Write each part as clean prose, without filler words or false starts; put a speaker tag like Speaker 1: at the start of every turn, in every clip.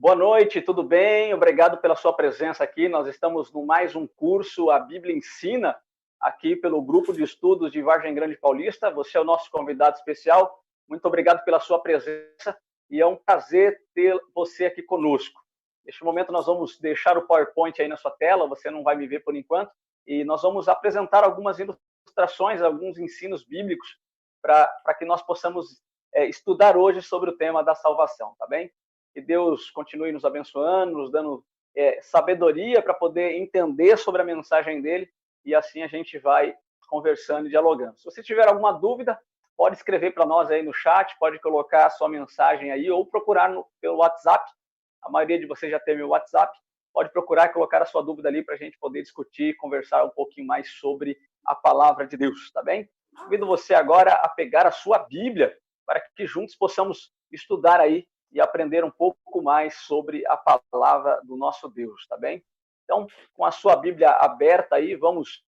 Speaker 1: Boa noite, tudo bem? Obrigado pela sua presença aqui. Nós estamos no mais um curso A Bíblia Ensina, aqui pelo Grupo de Estudos de Vargem Grande Paulista. Você é o nosso convidado especial. Muito obrigado pela sua presença e é um prazer ter você aqui conosco. Neste momento nós vamos deixar o PowerPoint aí na sua tela, você não vai me ver por enquanto, e nós vamos apresentar algumas ilustrações, alguns ensinos bíblicos para que nós possamos estudar hoje sobre o tema da salvação, tá bem? Que Deus continue nos abençoando, nos dando sabedoria para poder entender sobre a mensagem dele, e assim a gente vai conversando e dialogando. Se você tiver alguma dúvida, pode escrever para nós aí no chat, pode colocar a sua mensagem aí, ou procurar pelo WhatsApp. A maioria de vocês já tem meu WhatsApp. Pode procurar e colocar a sua dúvida ali para a gente poder discutir, conversar um pouquinho mais sobre a palavra de Deus, tá bem? Convido você agora a pegar a sua Bíblia para que juntos possamos estudar aí e aprender um pouco mais sobre a palavra do nosso Deus, tá bem? Então, com a sua Bíblia aberta aí, vamos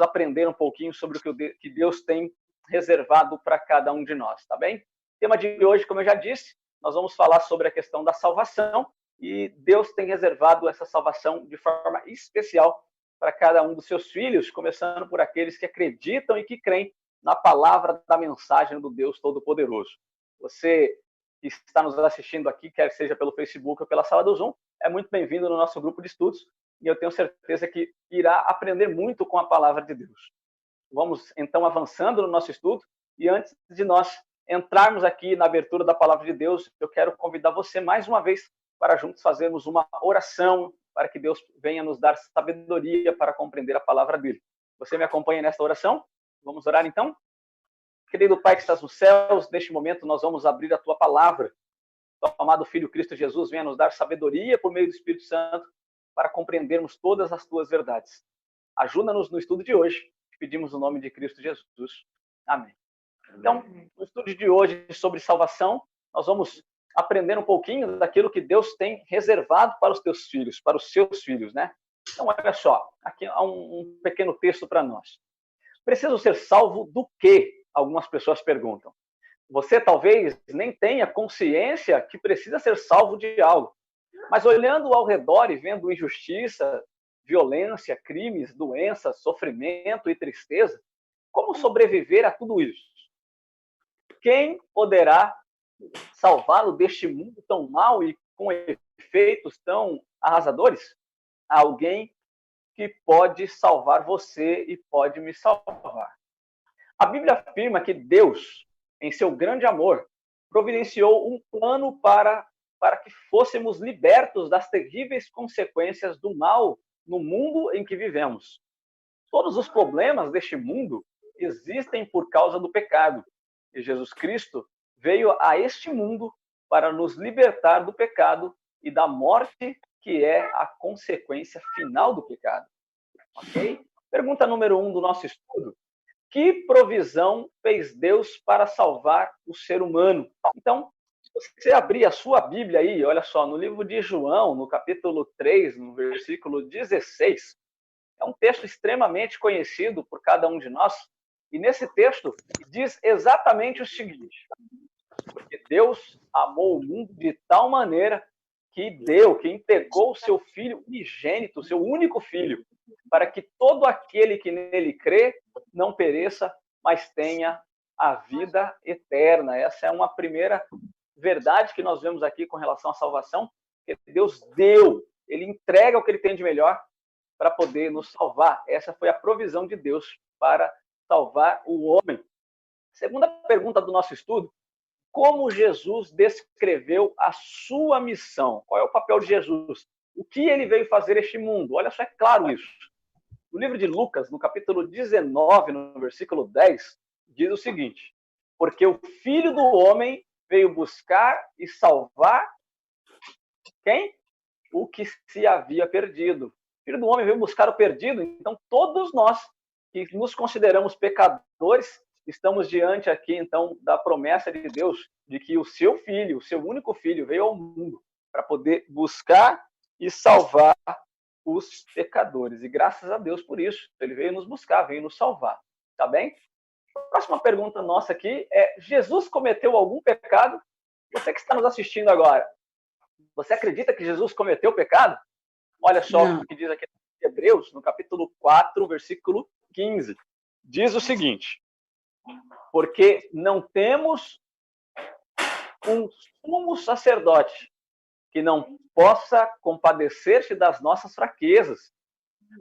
Speaker 1: aprender um pouquinho sobre o que Deus tem reservado para cada um de nós, tá bem? O tema de hoje, como eu já disse, nós vamos falar sobre a questão da salvação, e Deus tem reservado essa salvação de forma especial para cada um dos seus filhos, começando por aqueles que acreditam e que creem na palavra da mensagem do Deus Todo-Poderoso. Você que está nos assistindo aqui, quer seja pelo Facebook ou pela sala do Zoom, é muito bem-vindo no nosso grupo de estudos, e eu tenho certeza que irá aprender muito com a palavra de Deus. Vamos, então, avançando no nosso estudo, e antes de nós entrarmos aqui na abertura da palavra de Deus, eu quero convidar você mais uma vez para juntos fazermos uma oração, para que Deus venha nos dar sabedoria para compreender a palavra dele. Você me acompanha nesta oração? Vamos orar, então? Querido Pai que estás nos céus, neste momento nós vamos abrir a Tua palavra. O amado Filho Cristo Jesus venha nos dar sabedoria por meio do Espírito Santo para compreendermos todas as Tuas verdades. Ajuda-nos no estudo de hoje. Pedimos no nome de Cristo Jesus. Amém. Então, no estudo de hoje sobre salvação, nós vamos aprender um pouquinho daquilo que Deus tem reservado para os teus filhos, para os seus filhos, né? Então, olha só, aqui há um pequeno texto para nós. Preciso ser salvo do quê? Algumas pessoas perguntam. Você talvez nem tenha consciência que precisa ser salvo de algo, mas olhando ao redor e vendo injustiça, violência, crimes, doenças, sofrimento e tristeza, como sobreviver a tudo isso? Quem poderá salvá-lo deste mundo tão mau e com efeitos tão arrasadores? Alguém que pode salvar você e pode me salvar. A Bíblia afirma que Deus, em seu grande amor, providenciou um plano para que fôssemos libertos das terríveis consequências do mal no mundo em que vivemos. Todos os problemas deste mundo existem por causa do pecado. E Jesus Cristo veio a este mundo para nos libertar do pecado e da morte, que é a consequência final do pecado. Ok? Pergunta número 1 do nosso estudo. Que provisão fez Deus para salvar o ser humano? Então, se você abrir a sua Bíblia aí, olha só, no livro de João, no capítulo 3, no versículo 16, é um texto extremamente conhecido por cada um de nós, e nesse texto diz exatamente o seguinte: porque Deus amou o mundo de tal maneira que entregou o seu Filho unigênito, o seu único Filho, para que todo aquele que nele crê não pereça, mas tenha a vida eterna. Essa é uma primeira verdade que nós vemos aqui com relação à salvação, que Deus deu, ele entrega o que ele tem de melhor para poder nos salvar. Essa foi a provisão de Deus para salvar o homem. Segunda pergunta do nosso estudo: como Jesus descreveu a sua missão? Qual é o papel de Jesus? O que ele veio fazer neste mundo? Olha só, é claro isso. No livro de Lucas, no capítulo 19, no versículo 10, diz o seguinte: porque o Filho do Homem veio buscar e salvar quem? O que se havia perdido. O Filho do Homem veio buscar o perdido. Então, todos nós que nos consideramos pecadores, estamos diante aqui, então, da promessa de Deus de que o seu Filho, o seu único Filho, veio ao mundo para poder buscar e salvar os pecadores. E graças a Deus por isso. Ele veio nos buscar, veio nos salvar. Tá bem? A próxima pergunta nossa aqui é: Jesus cometeu algum pecado? Você que está nos assistindo agora, Você acredita que Jesus cometeu pecado? Olha só o que diz aqui em Hebreus, no capítulo 4, versículo 15. Diz o seguinte: porque não temos um sumo sacerdote que não possa compadecer-se das nossas fraquezas.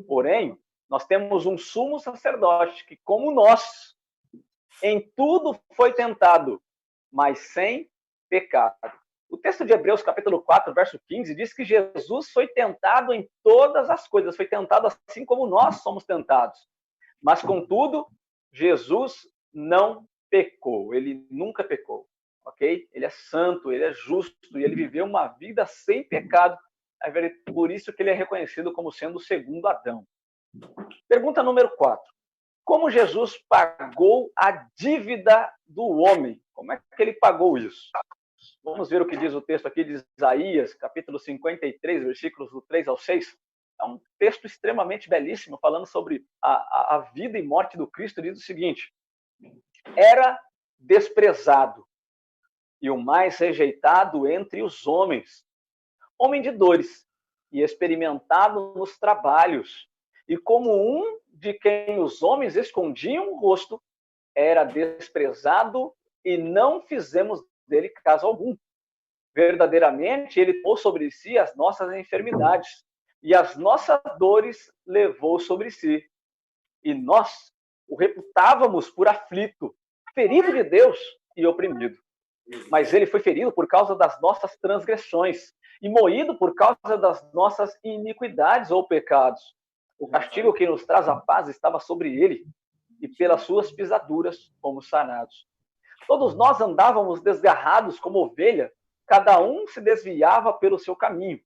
Speaker 1: Porém, nós temos um sumo sacerdote que, como nós, em tudo foi tentado, mas sem pecado. O texto de Hebreus, capítulo 4, verso 15, diz que Jesus foi tentado em todas as coisas, foi tentado assim como nós somos tentados. Mas, contudo, Jesus não pecou, ele nunca pecou, ok? Ele é santo, ele é justo, e ele viveu uma vida sem pecado. É por isso que ele é reconhecido como sendo o segundo Adão. Pergunta número 4. Como Jesus pagou a dívida do homem? Como é que ele pagou isso? Vamos ver o que diz o texto aqui de Isaías, capítulo 53, versículos do 3 ao 6. É um texto extremamente belíssimo, falando sobre a vida e morte do Cristo. Diz o seguinte: era desprezado e o mais rejeitado entre os homens, homem de dores e experimentado nos trabalhos, e como um de quem os homens escondiam o rosto, era desprezado e não fizemos dele caso algum. Verdadeiramente, ele tomou sobre si as nossas enfermidades e as nossas dores levou sobre si. E nós o reputávamos por aflito, ferido de Deus e oprimido. Mas ele foi ferido por causa das nossas transgressões e moído por causa das nossas iniquidades ou pecados. O castigo que nos traz a paz estava sobre ele, e pelas suas pisaduras fomos sanados. Todos nós andávamos desgarrados como ovelha, cada um se desviava pelo seu caminho.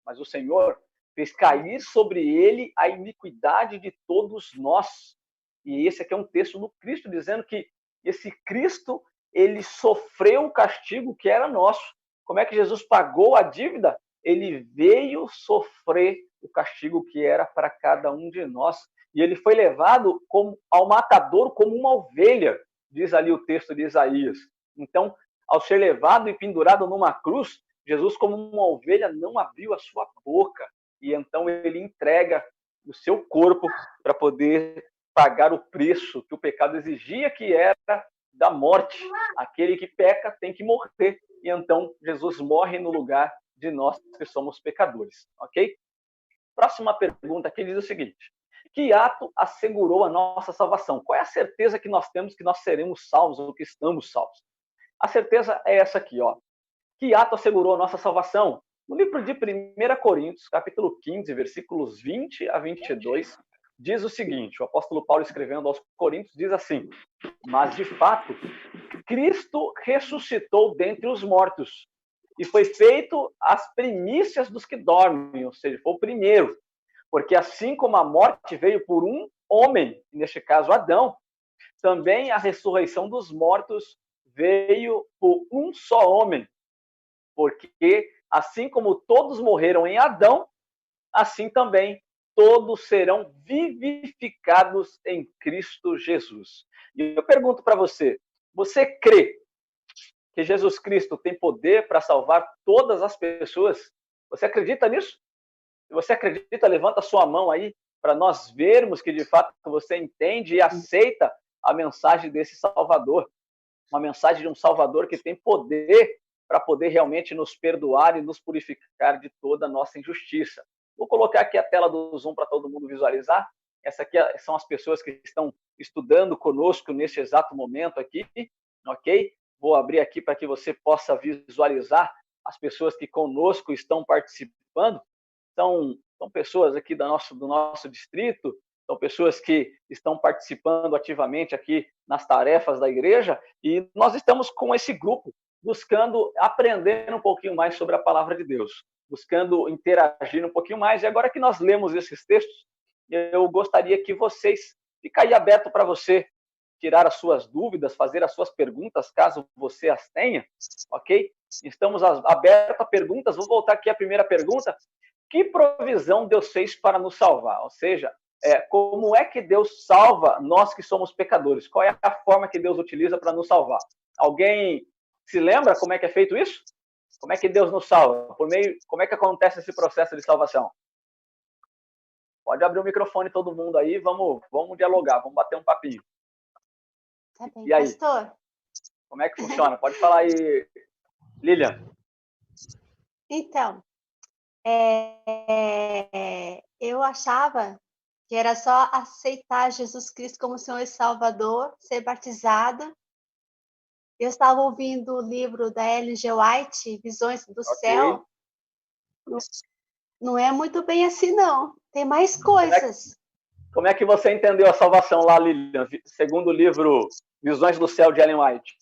Speaker 1: Mas o Senhor fez cair sobre ele a iniquidade de todos nós. E esse aqui é um texto do Cristo, dizendo que esse Cristo, ele sofreu o castigo que era nosso. Como é que Jesus pagou a dívida? Ele veio sofrer o castigo que era para cada um de nós. E ele foi levado ao matador como uma ovelha, diz ali o texto de Isaías. Então, ao ser levado e pendurado numa cruz, Jesus, como uma ovelha, não abriu a sua boca. E então ele entrega o seu corpo para poder pagar o preço que o pecado exigia, que era da morte. Aquele que peca tem que morrer. E então Jesus morre no lugar de nós que somos pecadores. Ok? Próxima pergunta aqui diz o seguinte: que ato assegurou a nossa salvação? Qual é a certeza que nós temos que nós seremos salvos ou que estamos salvos? A certeza é essa aqui, ó. Que ato assegurou a nossa salvação? No livro de 1 Coríntios, capítulo 15, versículos 20 a 22, diz o seguinte: o apóstolo Paulo, escrevendo aos Coríntios, diz assim: mas de fato, Cristo ressuscitou dentre os mortos e foi feito as primícias dos que dormem, ou seja, foi o primeiro. Porque assim como a morte veio por um homem, neste caso Adão, também a ressurreição dos mortos veio por um só homem. Porque assim como todos morreram em Adão, assim também todos serão vivificados em Cristo Jesus. E eu pergunto para você, você crê que Jesus Cristo tem poder para salvar todas as pessoas? Você acredita nisso? Se você acredita, levanta a sua mão aí para nós vermos que de fato você entende e aceita a mensagem desse Salvador. Uma mensagem de um Salvador que tem poder para poder realmente nos perdoar e nos purificar de toda a nossa injustiça. Vou colocar aqui a tela do Zoom para todo mundo visualizar. Essa aqui são as pessoas que estão estudando conosco nesse exato momento aqui, ok? Vou abrir aqui para que você possa visualizar as pessoas que conosco estão participando. São pessoas aqui do nosso distrito, são pessoas que estão participando ativamente aqui nas tarefas da igreja, e nós estamos com esse grupo buscando aprender um pouquinho mais sobre a palavra de Deus, buscando interagir um pouquinho mais. E agora que nós lemos esses textos, eu gostaria que vocês, fica aí aberto para você tirar as suas dúvidas, fazer as suas perguntas, caso você as tenha, ok? Estamos abertos a perguntas. Vou voltar aqui à primeira pergunta. Que provisão Deus fez para nos salvar? Ou seja, como é que Deus salva nós que somos pecadores? Qual é a forma que Deus utiliza para nos salvar? Alguém se lembra como é que é feito isso? Como é que Deus nos salva? Como é que acontece esse processo de salvação? Pode abrir o microfone todo mundo aí, vamos dialogar, vamos bater um papinho.
Speaker 2: Tá bem,
Speaker 1: E aí?
Speaker 2: pastor?
Speaker 1: Como é que funciona? Pode falar aí, Lilian.
Speaker 2: Então, eu achava que era só aceitar Jesus Cristo como Senhor e Salvador, ser batizada. Eu estava ouvindo o livro da Ellen G. White, Visões do Céu. Não é muito bem assim, não. Tem mais coisas.
Speaker 1: Como é que você entendeu a salvação lá, Lilian, segundo o livro Visões do Céu, de Ellen White?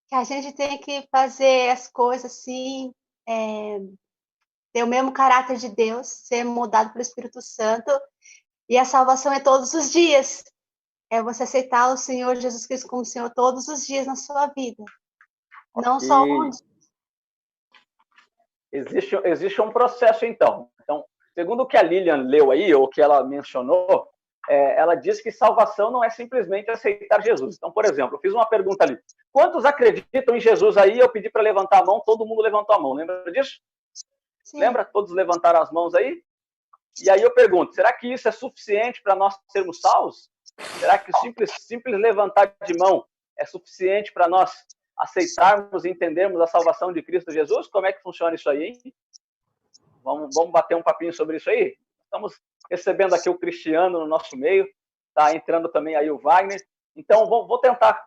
Speaker 2: Que a gente tem que fazer as coisas assim, ter o mesmo caráter de Deus, ser mudado pelo Espírito Santo, e a salvação é todos os dias. É você aceitar o Senhor Jesus Cristo como Senhor todos os dias na sua vida. Não só um dia.
Speaker 1: Existe um processo, então. Então, segundo o que a Lilian leu aí, ou que ela mencionou, ela diz que salvação não é simplesmente aceitar Jesus. Então, por exemplo, eu fiz uma pergunta ali. Quantos acreditam em Jesus aí? Eu pedi para levantar a mão, todo mundo levantou a mão. Lembra disso? Sim. Lembra? Todos levantaram as mãos aí? E aí eu pergunto, será que isso é suficiente para nós sermos salvos? Será que o simples levantar de mão é suficiente para nós aceitarmos e entendermos a salvação de Cristo Jesus? Como é que funciona isso aí, hein? Vamos bater um papinho sobre isso aí? Estamos recebendo aqui o Cristiano no nosso meio, está entrando também aí o Wagner. Então, vou tentar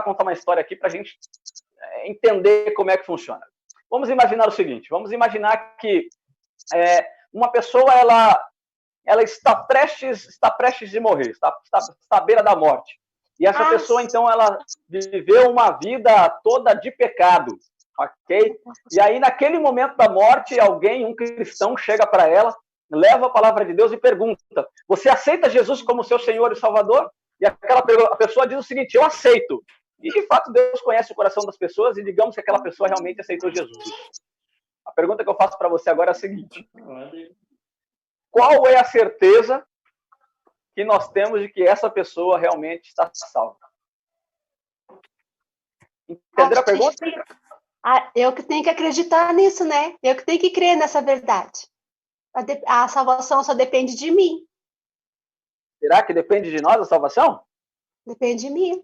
Speaker 1: contar uma história aqui para a gente entender como é que funciona. Vamos imaginar o seguinte, vamos imaginar que uma pessoa, ela está prestes de morrer, está à beira da morte. E essa pessoa, então, ela viveu uma vida toda de pecado, ok? E aí, naquele momento da morte, um cristão, chega para ela, leva a palavra de Deus e pergunta, você aceita Jesus como seu Senhor e Salvador? E a pessoa diz o seguinte, eu aceito. E, de fato, Deus conhece o coração das pessoas e digamos que aquela pessoa realmente aceitou Jesus. A pergunta que eu faço para você agora é a seguinte, qual é a certeza que nós temos de que essa pessoa realmente está salva? Entenderam a pergunta?
Speaker 2: Eu que tenho que acreditar nisso, né? Eu que tenho que crer nessa verdade. A salvação só depende de mim.
Speaker 1: Será que depende de nós a salvação?
Speaker 2: Depende de mim,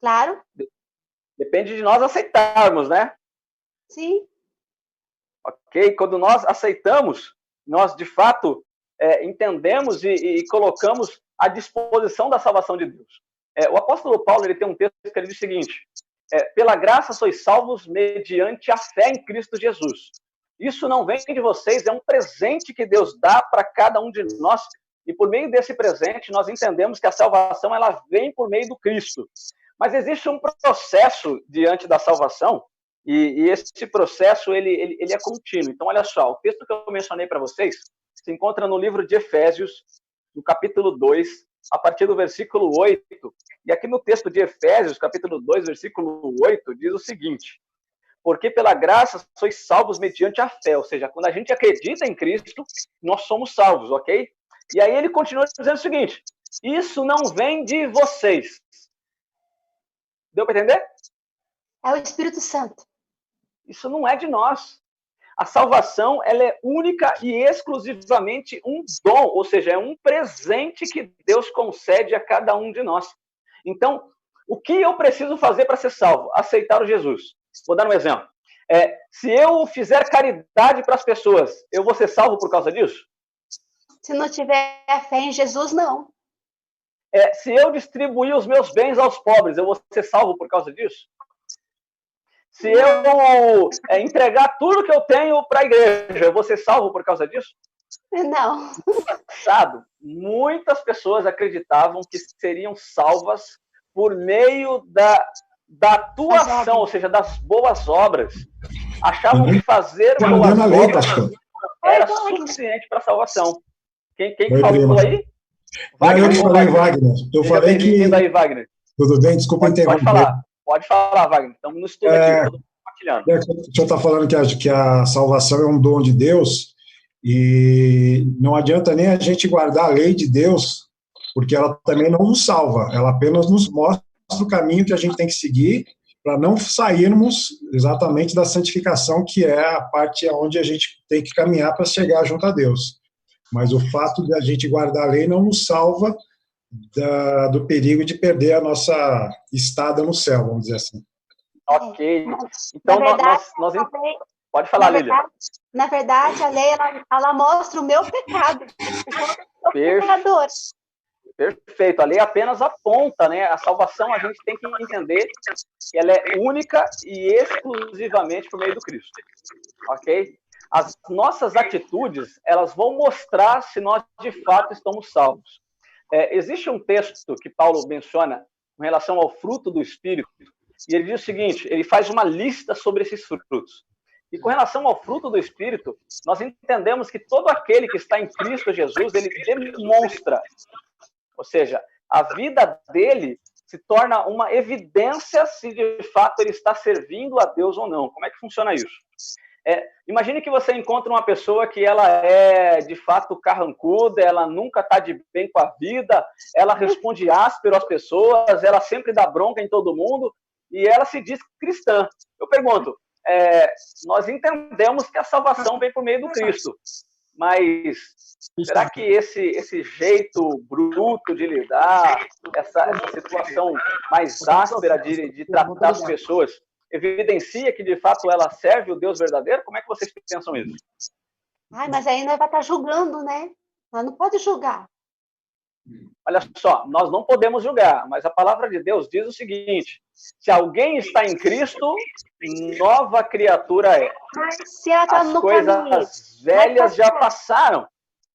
Speaker 2: claro.
Speaker 1: Depende de nós aceitarmos, né?
Speaker 2: Sim.
Speaker 1: Ok? Quando nós aceitamos, nós de fato entendemos e colocamos à disposição da salvação de Deus. O apóstolo Paulo, ele tem um texto que ele diz o seguinte, pela graça sois salvos mediante a fé em Cristo Jesus. Isso não vem de vocês, é um presente que Deus dá para cada um de nós, e por meio desse presente nós entendemos que a salvação ela vem por meio do Cristo. Mas existe um processo diante da salvação, e esse processo ele é contínuo. Então, olha só, o texto que eu mencionei para vocês se encontra no livro de Efésios, no capítulo 2, a partir do versículo 8. E aqui no texto de Efésios, capítulo 2, versículo 8, diz o seguinte, porque pela graça sois salvos mediante a fé, ou seja, quando a gente acredita em Cristo, nós somos salvos, ok? E aí ele continua dizendo o seguinte, isso não vem de vocês. Deu para entender?
Speaker 2: É o Espírito Santo.
Speaker 1: Isso não é de nós. A salvação ela é única e exclusivamente um dom, ou seja, é um presente que Deus concede a cada um de nós. Então, o que eu preciso fazer para ser salvo? Aceitar o Jesus. Vou dar um exemplo. Se eu fizer caridade para as pessoas, eu vou ser salvo por causa disso?
Speaker 2: Se não tiver fé em Jesus, não.
Speaker 1: Se eu distribuir os meus bens aos pobres, eu vou ser salvo por causa disso? Se eu entregar tudo que eu tenho para a igreja, eu vou ser salvo por causa disso?
Speaker 2: Não.
Speaker 1: No passado, muitas pessoas acreditavam que seriam salvas por meio da atuação, ou seja, das boas obras. Achavam que fazer boas obras era suficiente para a salvação. Quem falou aí?
Speaker 3: Wagner, eu te falei, Wagner. Eu falei que...
Speaker 1: aí, Wagner.
Speaker 3: Tudo bem? Desculpa interromper.
Speaker 1: Pode falar, Wagner. Estamos no estudo aqui, todo mundo compartilhando.
Speaker 3: O senhor está falando que a salvação é um dom de Deus e não adianta nem a gente guardar a lei de Deus, porque ela também não nos salva. Ela apenas nos mostra o caminho que a gente tem que seguir para não sairmos exatamente da santificação, que é a parte onde a gente tem que caminhar para chegar junto a Deus. Mas o fato de a gente guardar a lei não nos salva do perigo de perder a nossa estada no céu, vamos dizer assim.
Speaker 1: Ok. Então, pode falar, Lília.
Speaker 2: Na verdade, a lei, ela mostra o meu pecado. Pecador.
Speaker 1: Perfeito. A lei apenas aponta, né? A salvação a gente tem que entender que ela é única e exclusivamente por meio do Cristo. Ok? As nossas atitudes, elas vão mostrar se nós de fato estamos salvos. Existe um texto que Paulo menciona com relação ao fruto do Espírito, e ele diz o seguinte, ele faz uma lista sobre esses frutos. E com relação ao fruto do Espírito, nós entendemos que todo aquele que está em Cristo Jesus, ele demonstra, ou seja, a vida dele se torna uma evidência se de fato ele está servindo a Deus ou não. Como é que funciona isso? Imagine que você encontra uma pessoa que ela é, de fato, carrancuda, ela nunca está de bem com a vida, ela responde áspero às pessoas, ela sempre dá bronca em todo mundo, e ela se diz cristã. Eu pergunto, nós entendemos que a salvação vem por meio do Cristo, mas será que esse jeito bruto de lidar, essa situação mais áspera de tratar as pessoas, evidencia que, de fato, ela serve o Deus verdadeiro? Como é que vocês pensam isso?
Speaker 2: Mas aí nós vai estar julgando, né? Nós não pode julgar.
Speaker 1: Olha só, nós não podemos julgar, mas a palavra de Deus diz o seguinte, se alguém está em Cristo, nova criatura é.
Speaker 2: Mas se ela está no caminho.
Speaker 1: As coisas velhas já passaram.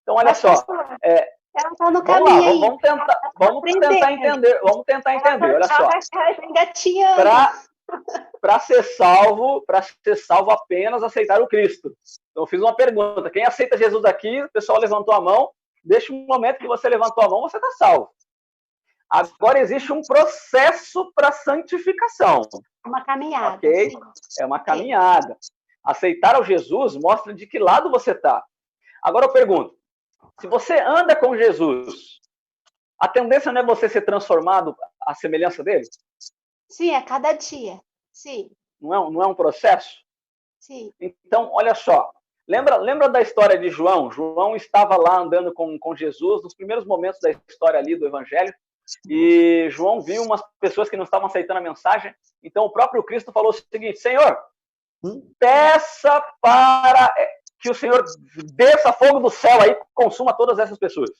Speaker 1: Então, olha só.
Speaker 2: Ela está no caminho.
Speaker 1: Vamos tentar entender. Olha só. Para ser salvo apenas aceitar o Cristo. Então, eu fiz uma pergunta. Quem aceita Jesus aqui? O pessoal levantou a mão. Desde o momento que você levantou a mão, você está salvo. Agora, existe um processo para santificação.
Speaker 2: Uma caminhada.
Speaker 1: Ok?
Speaker 2: Sim.
Speaker 1: É uma caminhada. Aceitar ao Jesus mostra de que lado você está. Agora, eu pergunto. Se você anda com Jesus, a tendência não é você ser transformado à semelhança dele?
Speaker 2: Sim, a cada dia. Sim.
Speaker 1: Não é um processo?
Speaker 2: Sim.
Speaker 1: Então, olha só. Lembra da história de João? João estava lá andando com Jesus, nos primeiros momentos da história ali do Evangelho, e João viu umas pessoas que não estavam aceitando a mensagem. Então, o próprio Cristo falou o seguinte, Senhor, peça para que o Senhor desça fogo do céu aí e consuma todas essas pessoas.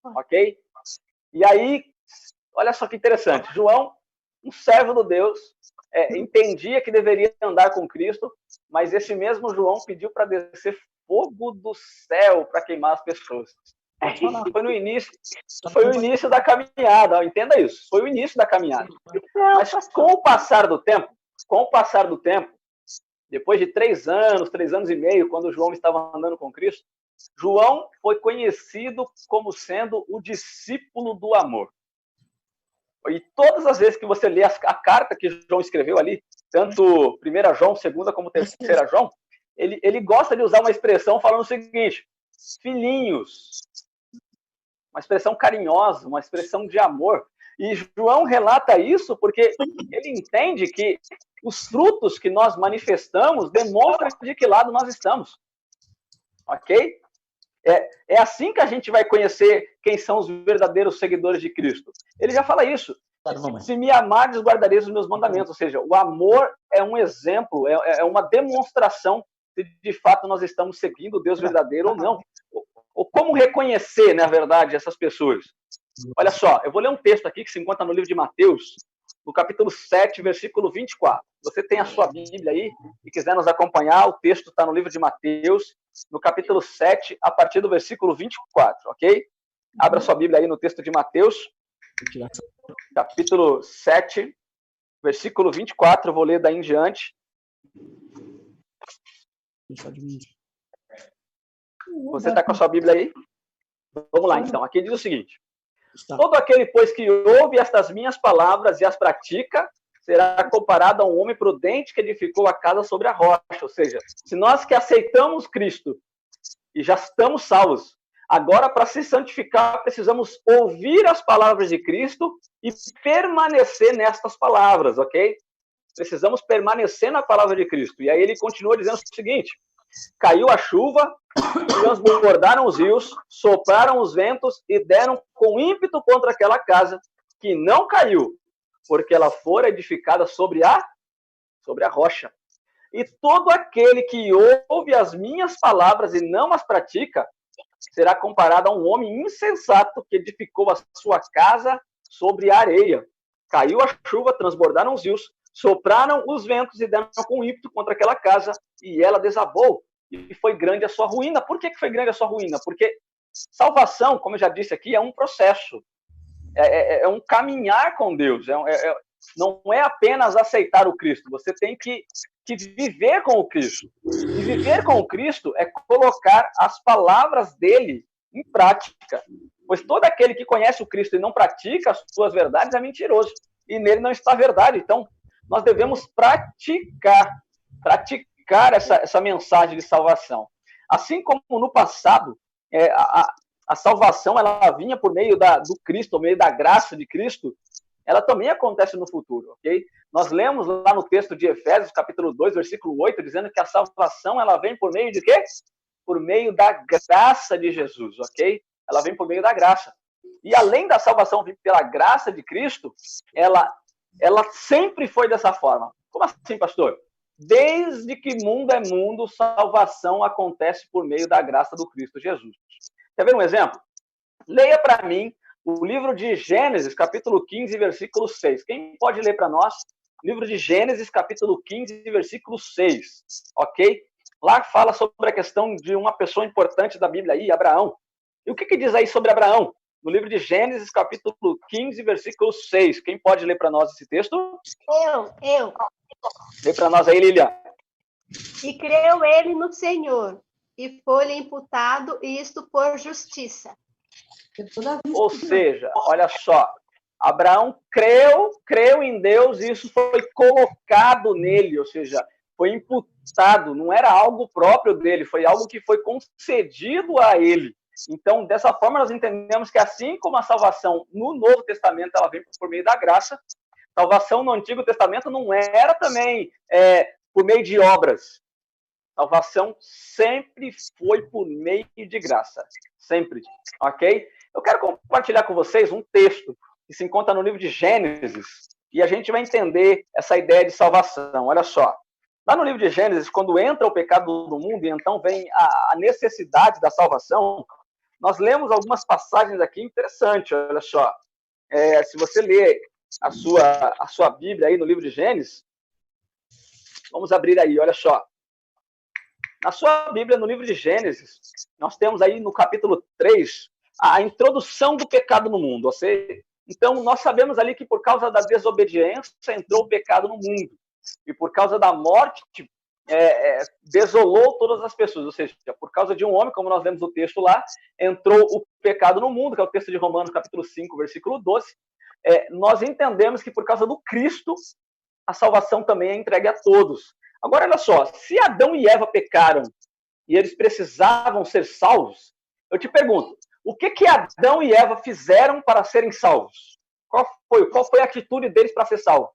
Speaker 1: Ok? E aí, olha só que interessante. João, um servo do Deus, entendia que deveria andar com Cristo, mas esse mesmo João pediu para descer fogo do céu para queimar as pessoas. Foi o início da caminhada, entenda isso. Foi o início da caminhada. Mas com o passar do tempo, depois de 3 anos e meio, quando João estava andando com Cristo, João foi conhecido como sendo o discípulo do amor. E todas as vezes que você lê a carta que João escreveu ali, tanto 1 João, 2 como 3 João, ele gosta de usar uma expressão falando o seguinte, filhinhos, uma expressão carinhosa, uma expressão de amor. E João relata isso porque ele entende que os frutos que nós manifestamos demonstram de que lado nós estamos. Ok? É assim que a gente vai conhecer quem são os verdadeiros seguidores de Cristo. Ele já fala isso. Se me amardes, guardareis os meus mandamentos. Ou seja, o amor é um exemplo, é uma demonstração se de fato nós estamos seguindo o Deus verdadeiro ou não. Ou como reconhecer, na verdade, essas pessoas. Olha só, eu vou ler um texto aqui que se encontra no livro de Mateus, no capítulo 7, versículo 24. Você tem a sua Bíblia aí e quiser nos acompanhar, o texto está no livro de Mateus, no capítulo 7, a partir do versículo 24, ok? Abra sua Bíblia aí no texto de Mateus, capítulo 7, versículo 24, eu vou ler daí em diante. Você está com a sua Bíblia aí? Vamos lá, então. Aqui diz o seguinte. Todo aquele, pois, que ouve estas minhas palavras e as pratica, será comparado a um homem prudente que edificou a casa sobre a rocha. Ou seja, se nós que aceitamos Cristo e já estamos salvos, agora, para se santificar, precisamos ouvir as palavras de Cristo e permanecer nestas palavras, ok? precisamos permanecer na palavra de Cristo. E aí ele continua dizendo o seguinte: caiu a chuva, transbordaram os rios, sopraram os ventos e deram com ímpeto contra aquela casa, que não caiu, porque ela fora edificada sobre a rocha. E todo aquele que ouve as minhas palavras e não as pratica, será comparado a um homem insensato que edificou a sua casa sobre a areia. Caiu a chuva, transbordaram os rios, sopraram os ventos e deram com ímpeto contra aquela casa, e ela desabou, e foi grande a sua ruína. Por que foi grande a sua ruína? Porque salvação, como eu já disse aqui, é um processo, é um caminhar com Deus, não é apenas aceitar o Cristo, você tem que viver com o Cristo. E viver com o Cristo é colocar as palavras dele em prática. Pois todo aquele que conhece o Cristo e não pratica as suas verdades é mentiroso. E nele não está a verdade. Então, nós devemos praticar essa mensagem de salvação. Assim como no passado, a salvação ela vinha por meio do Cristo, por meio da graça de Cristo, ela também acontece no futuro, ok? Nós lemos lá no texto de Efésios, capítulo 2, versículo 8, dizendo que a salvação, ela vem por meio de quê? Por meio da graça de Jesus, ok? Ela vem por meio da graça. E além da salvação vir pela graça de Cristo, ela sempre foi dessa forma. Como assim, pastor? Desde que mundo é mundo, salvação acontece por meio da graça do Cristo Jesus. Quer ver um exemplo? Leia para mim o livro de Gênesis, capítulo 15, versículo 6. Quem pode ler para nós? Livro de Gênesis, capítulo 15, versículo 6. Ok? Lá fala sobre a questão de uma pessoa importante da Bíblia aí, Abraão. E o que diz aí sobre Abraão? No livro de Gênesis, capítulo 15, versículo 6. Quem pode ler para nós esse texto?
Speaker 2: Eu.
Speaker 1: Lê para nós aí, Lilian.
Speaker 2: E creu ele no Senhor, e foi-lhe imputado isto por justiça.
Speaker 1: Ou seja, olha só, Abraão creu em Deus e isso foi colocado nele, ou seja, foi imputado, não era algo próprio dele, foi algo que foi concedido a ele. Então, dessa forma, nós entendemos que assim como a salvação no Novo Testamento ela vem por meio da graça, salvação no Antigo Testamento não era também por meio de obras. Salvação sempre foi por meio de graça. Sempre. Ok? Eu quero compartilhar com vocês um texto que se encontra no livro de Gênesis e a gente vai entender essa ideia de salvação. Olha só. Lá no livro de Gênesis, quando entra o pecado no mundo e então vem a necessidade da salvação, nós lemos algumas passagens aqui interessantes. Olha só. Se você ler a sua Bíblia aí no livro de Gênesis, vamos abrir aí, olha só. Na sua Bíblia, no livro de Gênesis, nós temos aí no capítulo 3 a introdução do pecado no mundo. Então, nós sabemos ali que por causa da desobediência entrou o pecado no mundo. E por causa da morte, desolou todas as pessoas. Ou seja, por causa de um homem, como nós lemos o texto lá, entrou o pecado no mundo, que é o texto de Romanos, capítulo 5, versículo 12. Nós entendemos que por causa do Cristo, a salvação também é entregue a todos. Agora, olha só, se Adão e Eva pecaram e eles precisavam ser salvos, eu te pergunto, o que Adão e Eva fizeram para serem salvos? Qual foi a atitude deles para ser salvos?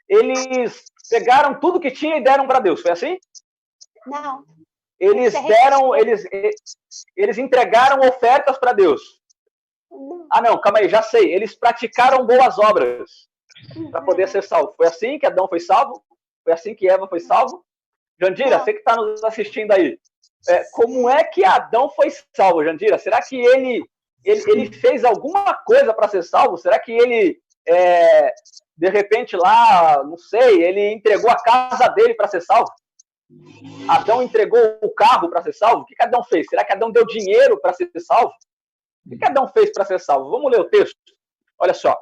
Speaker 1: Eles pegaram tudo que tinha e deram para Deus, foi assim?
Speaker 2: Não.
Speaker 1: Eles entregaram ofertas para Deus. Ah, não, calma aí, já sei. Eles praticaram boas obras para poder ser salvo. Foi assim que Adão foi salvo? Foi assim que Eva foi salvo? Jandira, você que está nos assistindo aí, como é que Adão foi salvo, Jandira? Será que ele fez alguma coisa para ser salvo? Será que ele, de repente lá, não sei, ele entregou a casa dele para ser salvo? Adão entregou o carro para ser salvo? O que Adão fez? Será que Adão deu dinheiro para ser salvo? O que Adão fez para ser salvo? Vamos ler o texto. Olha só.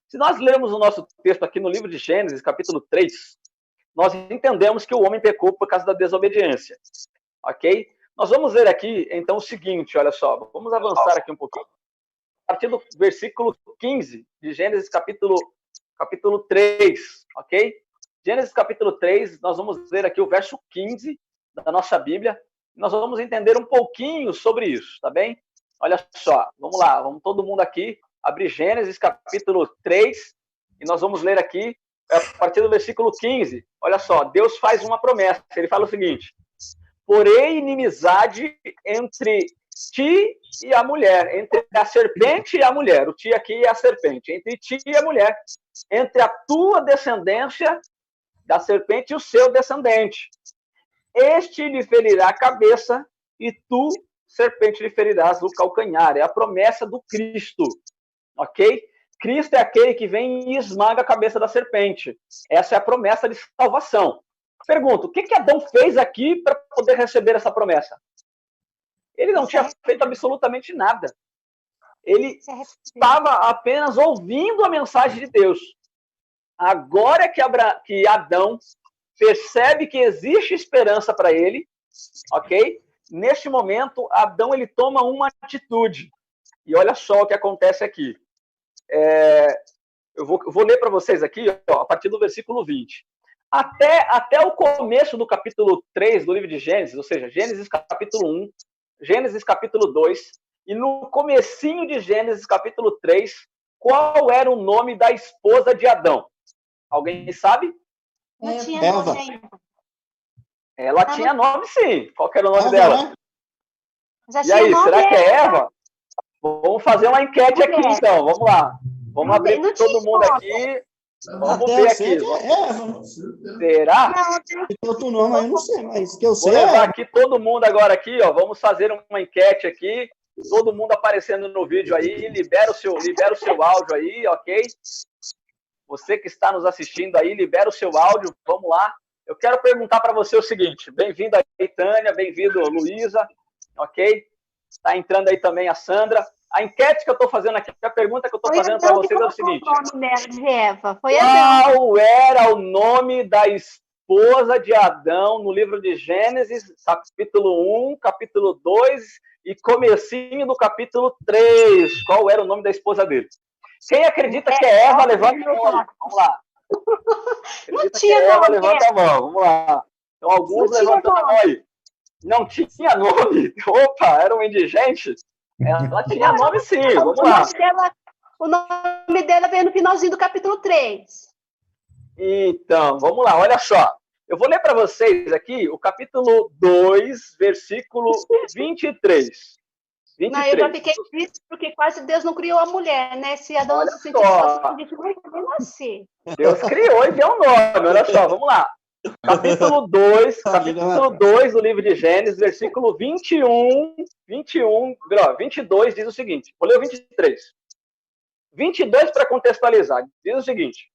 Speaker 1: Se nós lermos o nosso texto aqui no livro de Gênesis, capítulo 3, nós entendemos que o homem pecou por causa da desobediência. Ok? Nós vamos ler aqui, então, o seguinte, olha só. Vamos avançar aqui um pouquinho. A partir do versículo 15 de Gênesis, capítulo 3, ok? Gênesis, capítulo 3, nós vamos ler aqui o verso 15 da nossa Bíblia. Nós vamos entender um pouquinho sobre isso, tá bem? Olha só, vamos lá, vamos todo mundo aqui abrir Gênesis, capítulo 3, e nós vamos ler aqui a partir do versículo 15, olha só, Deus faz uma promessa, ele fala o seguinte: porém inimizade entre ti e a mulher, entre a serpente e a mulher, o ti aqui é a serpente, entre ti e a mulher, entre a tua descendência da serpente e o seu descendente. Este lhe ferirá a cabeça e tu, serpente, lhe ferirás o calcanhar. É a promessa do Cristo, ok? Cristo é aquele que vem e esmaga a cabeça da serpente. Essa é a promessa de salvação. Pergunto, o que Adão fez aqui para poder receber essa promessa? Ele não tinha feito absolutamente nada. Ele estava apenas ouvindo a mensagem de Deus. Agora que Adão percebe que existe esperança para ele, ok? Neste momento, Adão ele toma uma atitude. E olha só o que acontece aqui. Eu vou ler para vocês aqui, ó, a partir do versículo 20. Até o começo do capítulo 3 do livro de Gênesis, ou seja, Gênesis capítulo 1, Gênesis capítulo 2, e no comecinho de Gênesis capítulo 3, qual era o nome da esposa de Adão? Alguém sabe?
Speaker 2: Não tinha
Speaker 4: Eva.
Speaker 2: nome ainda.
Speaker 1: Ela tinha nome, sim. Qual que era o nome
Speaker 4: Eva,
Speaker 1: dela?
Speaker 4: né?
Speaker 2: Já
Speaker 1: E
Speaker 2: tinha
Speaker 1: aí,
Speaker 2: nome,
Speaker 1: será que é Eva? Vamos fazer uma enquete aqui, então. Vamos lá. Vamos abrir
Speaker 2: não
Speaker 1: todo
Speaker 2: tinha
Speaker 1: mundo
Speaker 2: nome.
Speaker 1: aqui. Vamos
Speaker 4: Até
Speaker 1: ver
Speaker 4: eu
Speaker 1: aqui.
Speaker 4: sei que é Eva.
Speaker 1: Será?
Speaker 2: Não,
Speaker 4: Se tem outro nome aí, eu não sei, mas que eu
Speaker 1: Vou
Speaker 4: sei é
Speaker 1: levar
Speaker 4: Eva.
Speaker 1: aqui todo mundo agora aqui, ó. Vamos fazer uma enquete aqui. Todo mundo aparecendo no vídeo aí. Libera o seu áudio aí, ok? Você que está nos assistindo aí, libera o seu áudio. Vamos lá. Eu quero perguntar para você o seguinte. Bem-vindo aí, Tânia. Bem-vindo, Luísa. Ok? Está entrando aí também a Sandra. A enquete que eu estou fazendo aqui, a pergunta que eu estou fazendo para vocês é o seguinte.
Speaker 2: Qual o nome dela de Eva? Foi Adão.
Speaker 1: Qual era o nome da esposa de Adão no livro de Gênesis, capítulo 1, capítulo 2 e comecinho do capítulo 3? Qual era o nome da esposa dele? Quem acredita que é Eva, levanta a mão. Vamos lá.
Speaker 2: Não tinha
Speaker 1: que é Eva,
Speaker 2: nome.
Speaker 1: levanta a mão. Vamos lá. Então, alguns levantando a mão aí. Não tinha nome? Opa, era um indigente? Ela tinha nome sim, vamos lá.
Speaker 2: O nome dela veio no finalzinho do capítulo 3.
Speaker 1: Então, vamos lá, olha só. Eu vou ler para vocês aqui o capítulo 2, versículo 23.
Speaker 2: Não, eu já fiquei triste porque quase Deus não criou a mulher, né? Se Adão
Speaker 1: Olha
Speaker 2: não se sentisse
Speaker 1: só.
Speaker 2: nem nascer.
Speaker 1: Deus criou e deu um nome, olha só, vamos lá. Capítulo 2 do livro de Gênesis, versículo 22 diz o seguinte. Vou ler o 23. 22 para contextualizar. Diz o seguinte.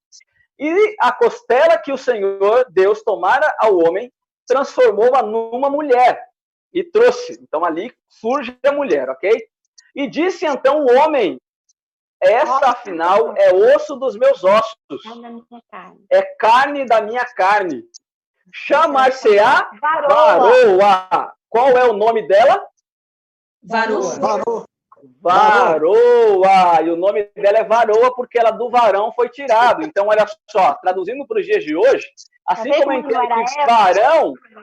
Speaker 1: E a costela que o Senhor Deus tomara ao homem, transformou-a numa mulher e trouxe. Então ali surge a mulher, ok? E disse então o homem, essa afinal é osso dos meus ossos, é carne da minha carne. Chamar-se-á varoa. Qual é o nome dela?
Speaker 4: Varoa.
Speaker 1: Varoa. E o nome dela é varoa porque ela do varão foi tirado. Então, olha só, traduzindo para os dias de hoje, assim como eu entendo que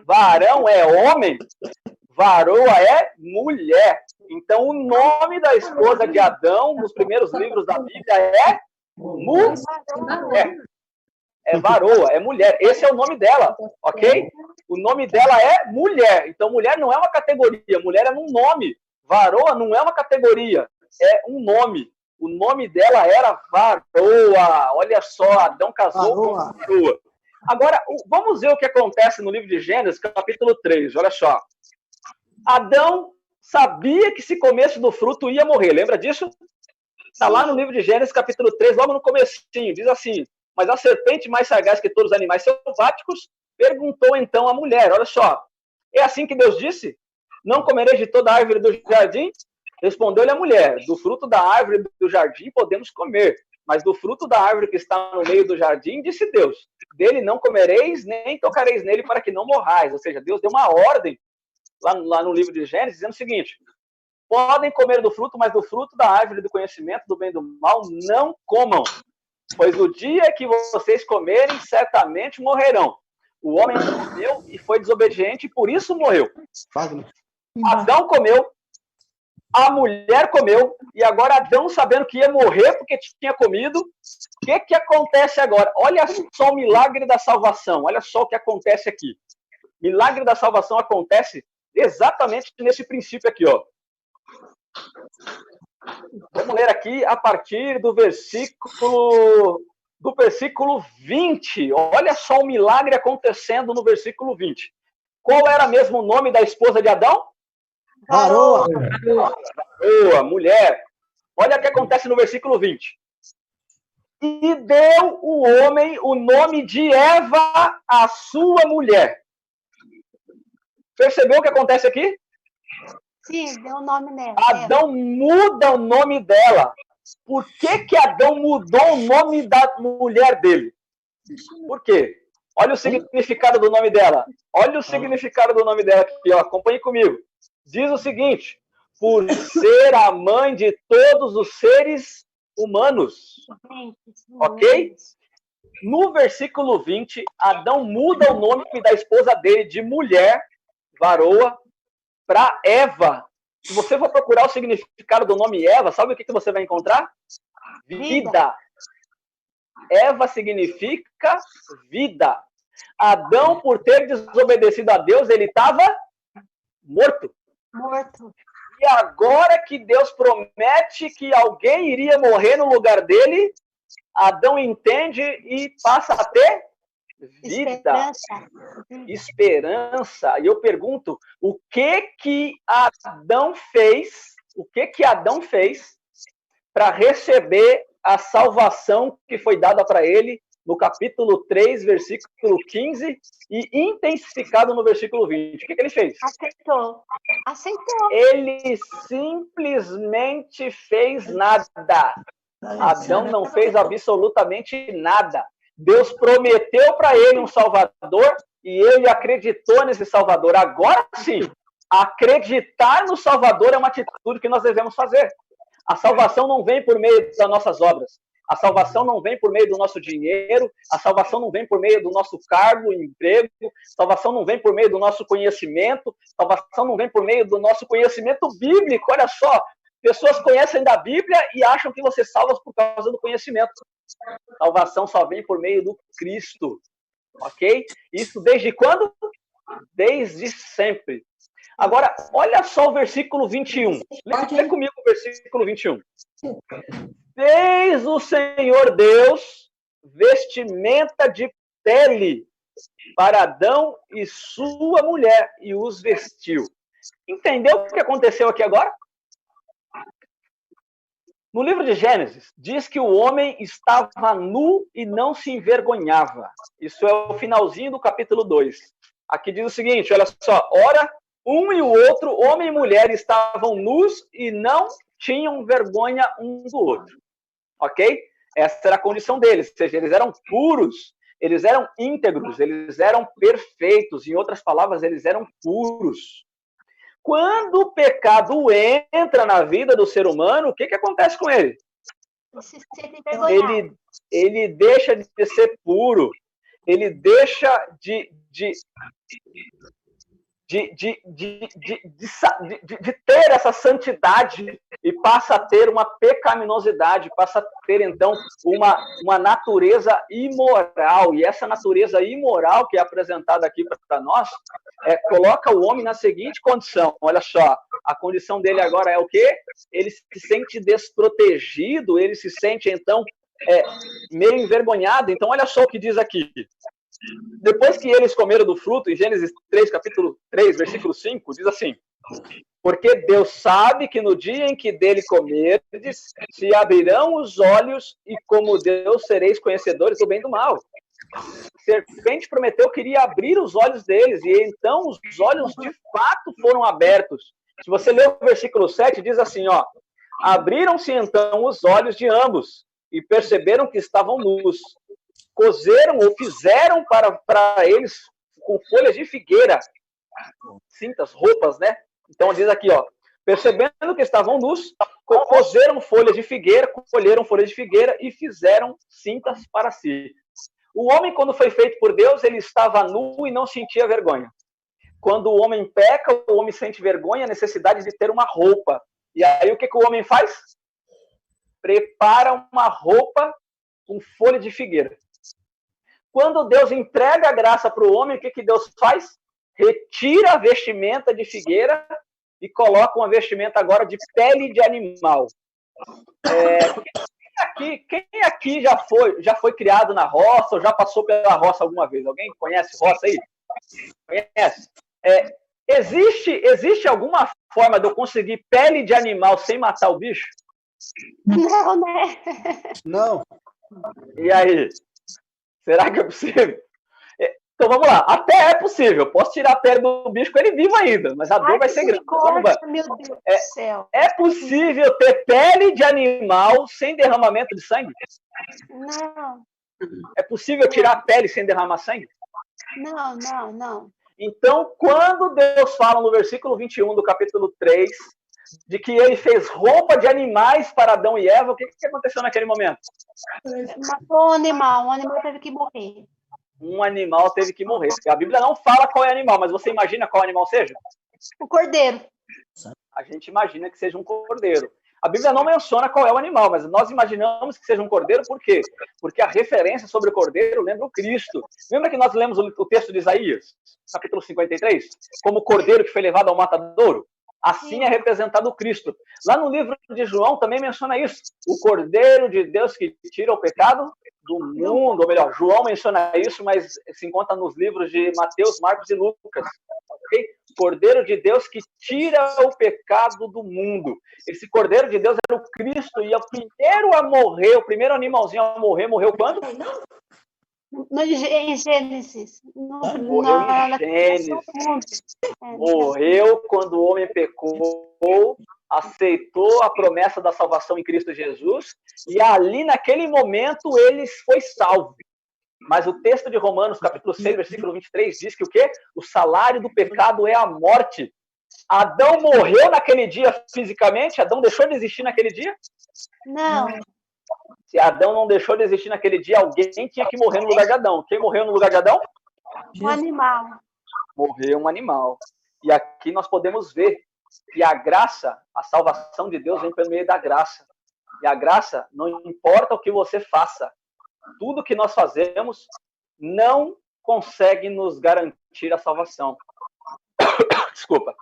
Speaker 1: varão é homem, varoa é mulher. Então, o nome da esposa de Adão, nos primeiros livros da Bíblia, é mulher. É varoa, é mulher. Esse é o nome dela, ok? O nome dela é mulher. Então, mulher não é uma categoria, mulher é um nome. Varoa não é uma categoria, é um nome. O nome dela era varoa. Olha só, Adão casou com varoa. Agora, vamos ver o que acontece no livro de Gênesis, capítulo 3. Olha só. Adão sabia que se comesse do fruto ia morrer. Lembra disso? Está lá no livro de Gênesis, capítulo 3, logo no comecinho. Diz assim, mas a serpente mais sagaz que todos os animais selváticos perguntou então à mulher, olha só, é assim que Deus disse? Não comereis de toda a árvore do jardim? Respondeu-lhe a mulher, do fruto da árvore do jardim podemos comer, mas do fruto da árvore que está no meio do jardim, disse Deus, dele não comereis, nem tocareis nele para que não morrais. Ou seja, Deus deu uma ordem lá no livro de Gênesis, dizendo o seguinte, podem comer do fruto, mas do fruto da árvore do conhecimento do bem e do mal não comam, pois o dia que vocês comerem, certamente morrerão. O homem comeu e foi desobediente, e por isso morreu. Adão comeu, A mulher comeu, e agora Adão, sabendo que ia morrer porque tinha comido, o que acontece agora? Olha só o milagre da salvação, olha só o que acontece aqui. Milagre da salvação acontece exatamente nesse princípio aqui, ó. Vamos ler aqui a partir do versículo 20. Olha só o milagre acontecendo no versículo 20. Qual era mesmo o nome da esposa de Adão?
Speaker 4: Varoa.
Speaker 1: Boa, mulher. Olha o que acontece no versículo 20. E deu o homem o nome de Eva à sua mulher. Percebeu o que acontece aqui?
Speaker 2: Sim, deu o nome nela.
Speaker 1: Adão muda o nome dela. Por que Adão mudou o nome da mulher dele? Por quê? Olha o significado do nome dela. Olha o significado do nome dela aqui, ó. Acompanhe comigo. Diz o seguinte: por ser a mãe de todos os seres humanos. Ok? No versículo 20, Adão muda o nome da esposa dele de mulher, varoa, para Eva. Se você for procurar o significado do nome Eva, sabe o que você vai encontrar? Vida. Eva significa vida. Adão, por ter desobedecido a Deus, ele estava morto. E agora que Deus promete que alguém iria morrer no lugar dele, Adão entende e passa a ter vida. Esperança. E eu pergunto, o que Adão fez? O que Adão fez para receber a salvação que foi dada para ele no capítulo 3, versículo 15 e intensificado no versículo 20? O que ele fez?
Speaker 2: Aceitou.
Speaker 1: Ele simplesmente fez nada. Adão não fez absolutamente nada. Deus prometeu para ele um Salvador e ele acreditou nesse Salvador. Agora sim, acreditar no Salvador é uma atitude que nós devemos fazer. A salvação não vem por meio das nossas obras. A salvação não vem por meio do nosso dinheiro. A salvação não vem por meio do nosso cargo, emprego. A salvação não vem por meio do nosso conhecimento. A salvação não vem por meio do nosso conhecimento bíblico. Olha só, pessoas conhecem da Bíblia e acham que você salva por causa do conhecimento. Salvação só vem por meio do Cristo. Ok? Isso desde quando? Desde sempre. Agora, olha só o versículo 21. Lê comigo o versículo 21. Fez o Senhor Deus vestimenta de pele para Adão e sua mulher e os vestiu. Entendeu o que aconteceu aqui agora? No livro de Gênesis, diz que o homem estava nu e não se envergonhava. Isso é o finalzinho do capítulo 2. Aqui diz o seguinte, olha só. Ora, um e o outro, homem e mulher, estavam nus e não tinham vergonha um do outro. Ok? Essa era a condição deles. Ou seja, eles eram puros, eles eram íntegros, eles eram perfeitos. Em outras palavras, eles eram puros. Quando o pecado entra na vida do ser humano, o que acontece com ele? Ele deixa de ser puro, ele deixa de ter essa santidade e passa a ter uma pecaminosidade, passa a ter, então, uma natureza imoral. E essa natureza imoral que é apresentada aqui para nós, coloca o homem na seguinte condição. Olha só, a condição dele agora é o quê? Ele se sente desprotegido, ele se sente, então, meio envergonhado. Então, olha só o que diz aqui. Depois que eles comeram do fruto, em Gênesis 3, capítulo 3, versículo 5, diz assim: porque Deus sabe que no dia em que dele comerdes, se abrirão os olhos e como Deus sereis conhecedores do bem e do mal. A serpente prometeu que iria abrir os olhos deles, e então os olhos de fato foram abertos. Se você ler o versículo 7, diz assim, ó: abriram-se então os olhos de ambos e perceberam que estavam nus. Cozeram ou fizeram para eles com folhas de figueira, cintas, roupas, né? Então diz aqui, ó, percebendo que estavam nus, cozeram folhas de figueira, colheram folhas de figueira e fizeram cintas para si. O homem, quando foi feito por Deus, ele estava nu e não sentia vergonha. Quando o homem peca, o homem sente vergonha, a necessidade de ter uma roupa. E aí o que o homem faz? Prepara uma roupa com folha de figueira. Quando Deus entrega a graça para o homem, o que Deus faz? Retira a vestimenta de figueira e coloca uma vestimenta agora de pele de animal. Quem aqui já foi criado na roça ou já passou pela roça alguma vez? Alguém conhece roça aí? Conhece? Existe alguma forma de eu conseguir pele de animal sem matar o bicho?
Speaker 2: Não, né?
Speaker 4: Não.
Speaker 1: E aí? Será que é possível? Então vamos lá. Até é possível. Posso tirar a pele do bicho com ele vivo ainda, mas a dor vai ser grande.
Speaker 2: Meu Deus do céu.
Speaker 1: É possível ter pele de animal sem derramamento de sangue?
Speaker 2: Não.
Speaker 1: É possível tirar a pele sem derramar sangue?
Speaker 2: Não.
Speaker 1: Então, quando Deus fala no versículo 21 do capítulo 3, de que ele fez roupa de animais para Adão e Eva, o que aconteceu naquele momento?
Speaker 2: Matou um animal teve que morrer.
Speaker 1: Um animal teve que morrer. A Bíblia não fala qual é o animal, mas você imagina qual animal seja?
Speaker 2: O cordeiro.
Speaker 1: A gente imagina que seja um cordeiro. A Bíblia não menciona qual é o animal, mas nós imaginamos que seja um cordeiro, por quê? Porque a referência sobre o cordeiro lembra o Cristo. Lembra que nós lemos o texto de Isaías, capítulo 53? Como o cordeiro que foi levado ao matadouro? Assim é representado o Cristo. Lá no livro de João também menciona isso. O Cordeiro de Deus que tira o pecado do mundo. Ou melhor, João menciona isso, mas se encontra nos livros de Mateus, Marcos e Lucas. Okay? Cordeiro de Deus que tira o pecado do mundo. Esse Cordeiro de Deus era o Cristo e é o primeiro a morrer, o primeiro animalzinho a morrer. Morreu quando?
Speaker 2: Em Gênesis.
Speaker 1: Morreu em Gênesis. Morreu quando o homem pecou, aceitou a promessa da salvação em Cristo Jesus, e ali, naquele momento, ele foi salvo. Mas o texto de Romanos, capítulo 6, versículo 23, diz que o quê? O salário do pecado é a morte. Adão morreu naquele dia fisicamente? Adão deixou de existir naquele dia?
Speaker 2: Não.
Speaker 1: Se Adão não deixou de existir naquele dia, alguém tinha que morrer no lugar de Adão. Quem morreu no lugar de Adão?
Speaker 2: Um animal.
Speaker 1: Morreu um animal. E aqui nós podemos ver que a graça, a salvação de Deus vem pelo meio da graça. E a graça, não importa o que você faça, tudo que nós fazemos não consegue nos garantir a salvação. Desculpa.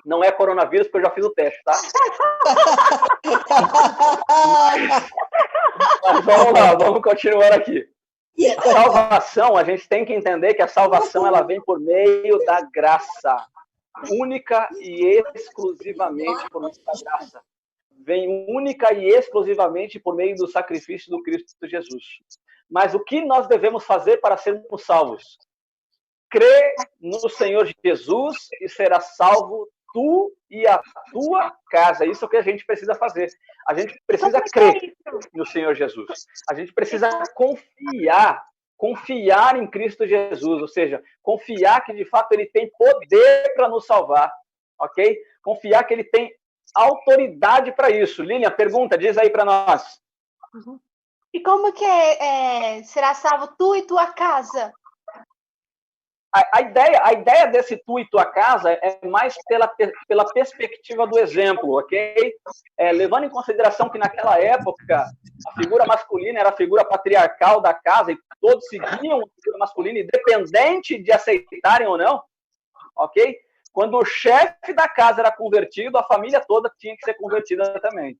Speaker 1: Não é coronavírus, porque eu já fiz o teste, tá? Mas vamos lá, vamos continuar aqui. A salvação, a gente tem que entender que a salvação ela vem por meio da graça. Única e exclusivamente por meio da graça. Vem única e exclusivamente por meio do sacrifício do Cristo Jesus. Mas o que nós devemos fazer para sermos salvos? Crê no Senhor Jesus e será salvo tu e a tua casa. Isso é o que a gente precisa fazer. A gente precisa crer no Senhor Jesus. A gente precisa confiar em Cristo Jesus, ou seja, confiar que de fato ele tem poder para nos salvar, ok? Confiar que ele tem autoridade para isso. Lilian, pergunta, diz aí para nós.
Speaker 2: E como que será salvo tu e tua casa?
Speaker 1: A ideia desse tu e tua casa é mais pela perspectiva do exemplo, ok? Levando em consideração que naquela época a figura masculina era a figura patriarcal da casa e todos seguiam a figura masculina, independente de aceitarem ou não, ok? Quando o chefe da casa era convertido, a família toda tinha que ser convertida também.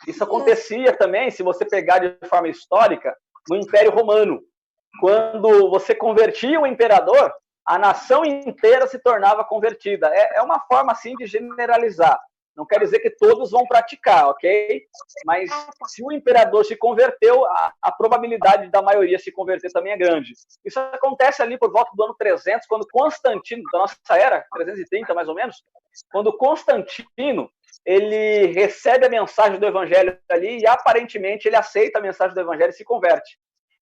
Speaker 1: Isso acontecia também, se você pegar de forma histórica, no Império Romano. Quando você convertia o imperador, a nação inteira se tornava convertida. É uma forma, assim, de generalizar. Não quer dizer que todos vão praticar, ok? Mas se o imperador se converteu, a probabilidade da maioria se converter também é grande. Isso acontece ali por volta do ano 300, quando Constantino, da nossa era, 330 mais ou menos, quando Constantino, ele recebe a mensagem do evangelho ali e aparentemente ele aceita a mensagem do evangelho e se converte.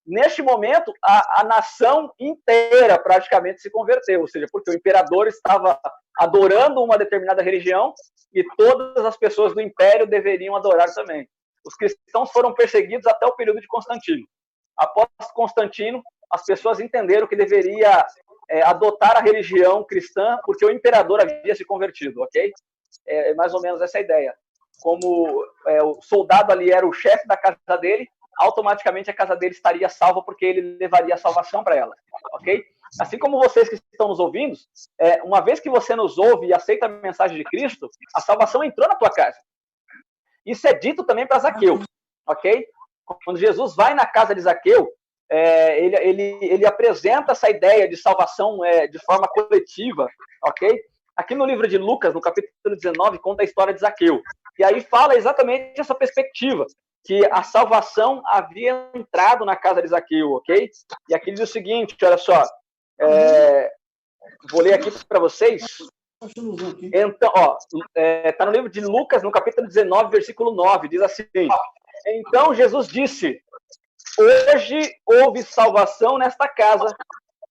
Speaker 1: Neste momento, a nação inteira praticamente se converteu, ou seja, porque o imperador estava adorando uma determinada religião e todas as pessoas do império deveriam adorar também. Os cristãos foram perseguidos até o período de Constantino. Após Constantino, as pessoas entenderam que deveria adotar a religião cristã porque o imperador havia se convertido, ok? É mais ou menos essa a ideia. o soldado ali era o chefe da casa dele, automaticamente a casa dele estaria salva porque ele levaria a salvação para ela, ok? Assim como vocês que estão nos ouvindo, uma vez que você nos ouve e aceita a mensagem de Cristo, a salvação entrou na tua casa. Isso é dito também para Zaqueu, ok? Quando Jesus vai na casa de Zaqueu, ele apresenta essa ideia de salvação de forma coletiva, ok? Aqui no livro de Lucas, no capítulo 19, conta a história de Zaqueu. E aí fala exatamente essa perspectiva, que a salvação havia entrado na casa de Zaqueu, ok? E aqui diz o seguinte, olha só, vou ler aqui para vocês. Então, está no livro de Lucas, no capítulo 19, versículo 9, diz assim: então Jesus disse, hoje houve salvação nesta casa,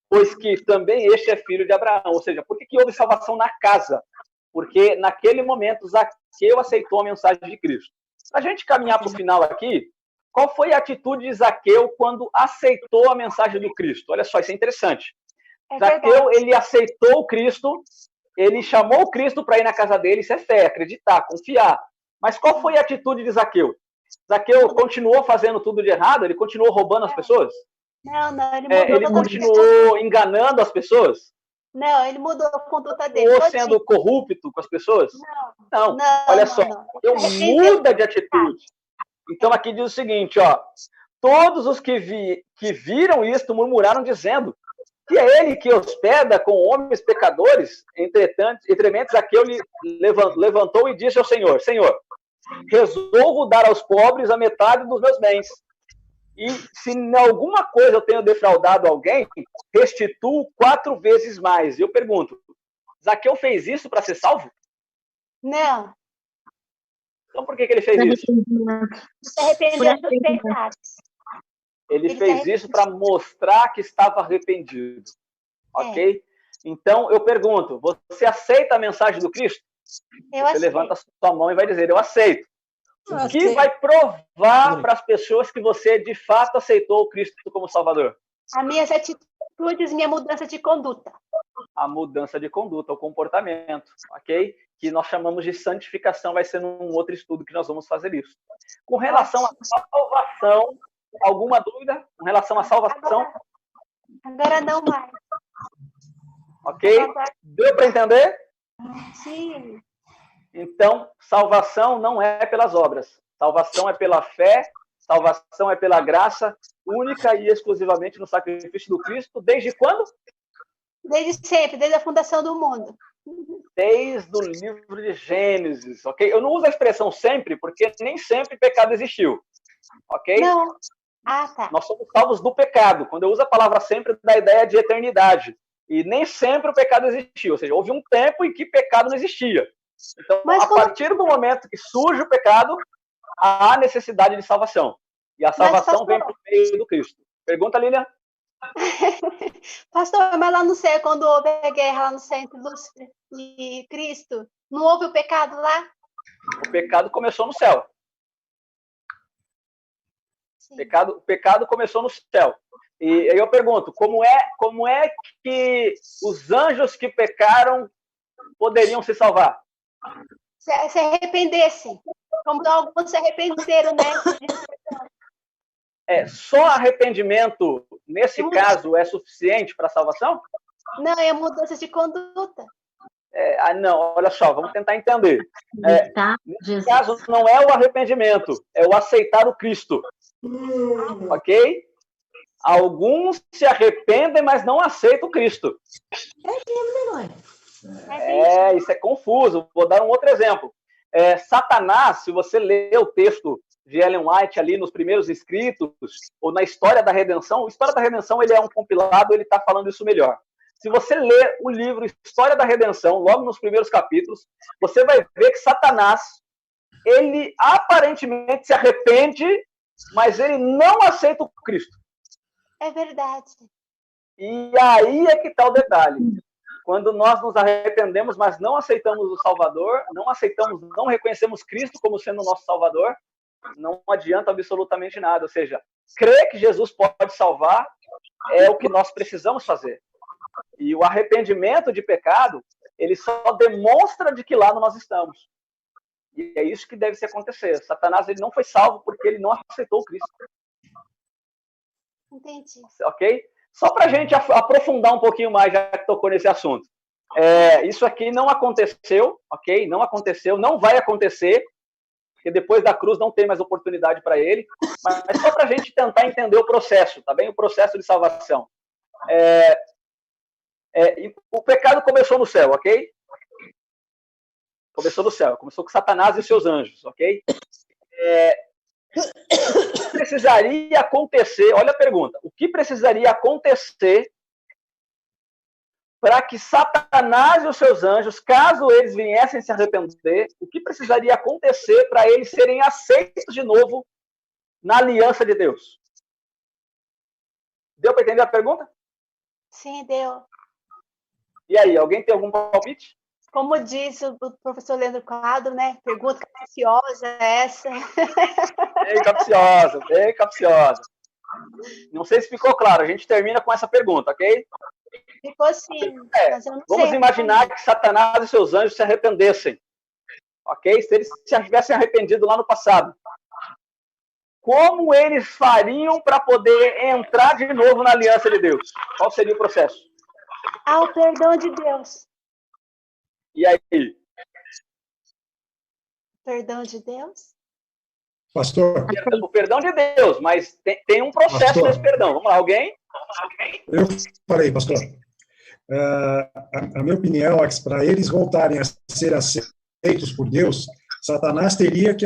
Speaker 1: pois que também este é filho de Abraão. Ou seja, por que houve salvação na casa? Porque naquele momento Zaqueu aceitou a mensagem de Cristo. Para a gente caminhar para o final aqui, qual foi a atitude de Zaqueu quando aceitou a mensagem do Cristo? Olha só, isso é interessante. Zaqueu, ele aceitou o Cristo, ele chamou o Cristo para ir na casa dele, isso é fé, acreditar, confiar. Mas qual foi a atitude de Zaqueu? Zaqueu continuou fazendo tudo de errado? Ele continuou roubando as pessoas?
Speaker 2: Não,
Speaker 1: ele continuou enganando as pessoas?
Speaker 2: Não, ele mudou a conduta dele.
Speaker 1: Ou sendo corrupto com as pessoas? Não. Olha só, eu muda de atitude. Então aqui diz o seguinte, ó, todos os que viram isto murmuraram dizendo que é ele que hospeda com homens pecadores. Entretanto, Zaqueu levantou e disse ao Senhor, Senhor, resolvo dar aos pobres a metade dos meus bens. E se em alguma coisa eu tenho defraudado alguém, restituo 4 vezes mais. E eu pergunto, Zaqueu fez isso para ser salvo?
Speaker 2: Não.
Speaker 1: Então por que ele fez isso?
Speaker 2: Se arrependeu dos pecados.
Speaker 1: Ele fez isso para mostrar que estava arrependido. Ok? Então eu pergunto, você aceita a mensagem do Cristo? Você levanta a sua mão e vai dizer, eu aceito. O que vai provar para as pessoas que você de fato aceitou o Cristo como Salvador?
Speaker 2: As minhas atitudes, minha mudança de conduta.
Speaker 1: A mudança de conduta, o comportamento, ok? Que nós chamamos de santificação, vai ser num outro estudo que nós vamos fazer isso. Com relação à salvação, alguma dúvida com relação à salvação?
Speaker 2: Agora não mais.
Speaker 1: Ok? Deu para entender?
Speaker 2: Sim.
Speaker 1: Então, salvação não é pelas obras. Salvação é pela fé, salvação é pela graça, única e exclusivamente no sacrifício do Cristo. Desde quando?
Speaker 2: Desde sempre, desde a fundação do mundo.
Speaker 1: Desde o livro de Gênesis, ok? Eu não uso a expressão sempre, porque nem sempre pecado existiu, ok?
Speaker 2: Não. Ah, tá.
Speaker 1: Nós somos salvos do pecado. Quando eu uso a palavra sempre, dá a ideia de eternidade. E nem sempre o pecado existiu. Ou seja, houve um tempo em que pecado não existia. Então, a partir do momento que surge o pecado, há necessidade de salvação. E a salvação vem por meio do Cristo. Pergunta, Lilian?
Speaker 2: Pastor, mas lá no céu, quando houve a guerra lá no céu entre Lúcifer e Cristo, não houve o pecado lá?
Speaker 1: O pecado começou no céu. O pecado começou no céu. E aí eu pergunto, como é que os anjos que pecaram poderiam se salvar?
Speaker 2: Se arrependessem. Como alguns se arrependeram, né?
Speaker 1: Só arrependimento, nesse caso, é suficiente para a salvação?
Speaker 2: Não, é mudança de conduta.
Speaker 1: Não, olha só, vamos tentar entender. Nesse caso, não é o arrependimento, é o aceitar o Cristo. Ok? Alguns se arrependem, mas não aceitam o Cristo. Isso é confuso. Vou dar um outro exemplo. Satanás, se você ler o texto de Ellen White ali nos primeiros escritos, ou na História da Redenção, História da Redenção ele é um compilado, ele está falando isso melhor. Se você ler o livro História da Redenção, logo nos primeiros capítulos, você vai ver que Satanás, ele aparentemente se arrepende, mas ele não aceita o Cristo.
Speaker 2: É verdade.
Speaker 1: E aí é que está o detalhe. Quando nós nos arrependemos, mas não aceitamos o Salvador, não reconhecemos Cristo como sendo o nosso Salvador, não adianta absolutamente nada. Ou seja, crer que Jesus pode salvar é o que nós precisamos fazer. E o arrependimento de pecado, ele só demonstra de que lado nós estamos. E é isso que deve se acontecer. Satanás ele não foi salvo porque ele não aceitou Cristo.
Speaker 2: Entendi.
Speaker 1: Ok? Só para a gente aprofundar um pouquinho mais, já que tocou nesse assunto. Isso aqui não aconteceu, ok? Não aconteceu, não vai acontecer, porque depois da cruz não tem mais oportunidade para ele. Mas só para a gente tentar entender o processo, tá bem? O processo de salvação. O pecado começou no céu, ok? Começou no céu, começou com Satanás e seus anjos, ok? O que precisaria acontecer? Olha a pergunta. O que precisaria acontecer para que Satanás e os seus anjos, caso eles viessem se arrepender, o que precisaria acontecer para eles serem aceitos de novo na aliança de Deus? Deu para entender a pergunta?
Speaker 2: Sim, deu.
Speaker 1: E aí, alguém tem algum palpite?
Speaker 2: Como disse o professor Leandro Quadro, né? Pergunta capciosa essa.
Speaker 1: Bem capciosa, bem capciosa. Não sei se ficou claro, a gente termina com essa pergunta, ok?
Speaker 2: Ficou sim, mas eu não
Speaker 1: Vamos
Speaker 2: sei.
Speaker 1: imaginar que Satanás e seus anjos se arrependessem, ok? Se eles se tivessem arrependido lá no passado. Como eles fariam para poder entrar de novo na aliança de Deus? Qual seria o processo?
Speaker 2: O perdão de Deus.
Speaker 1: E aí?
Speaker 2: Perdão de Deus?
Speaker 3: Pastor.
Speaker 1: O perdão de Deus, mas tem um processo nesse perdão. Vamos lá, alguém?
Speaker 3: Eu falei, pastor. A minha opinião é que para eles voltarem a ser aceitos por Deus, Satanás teria que,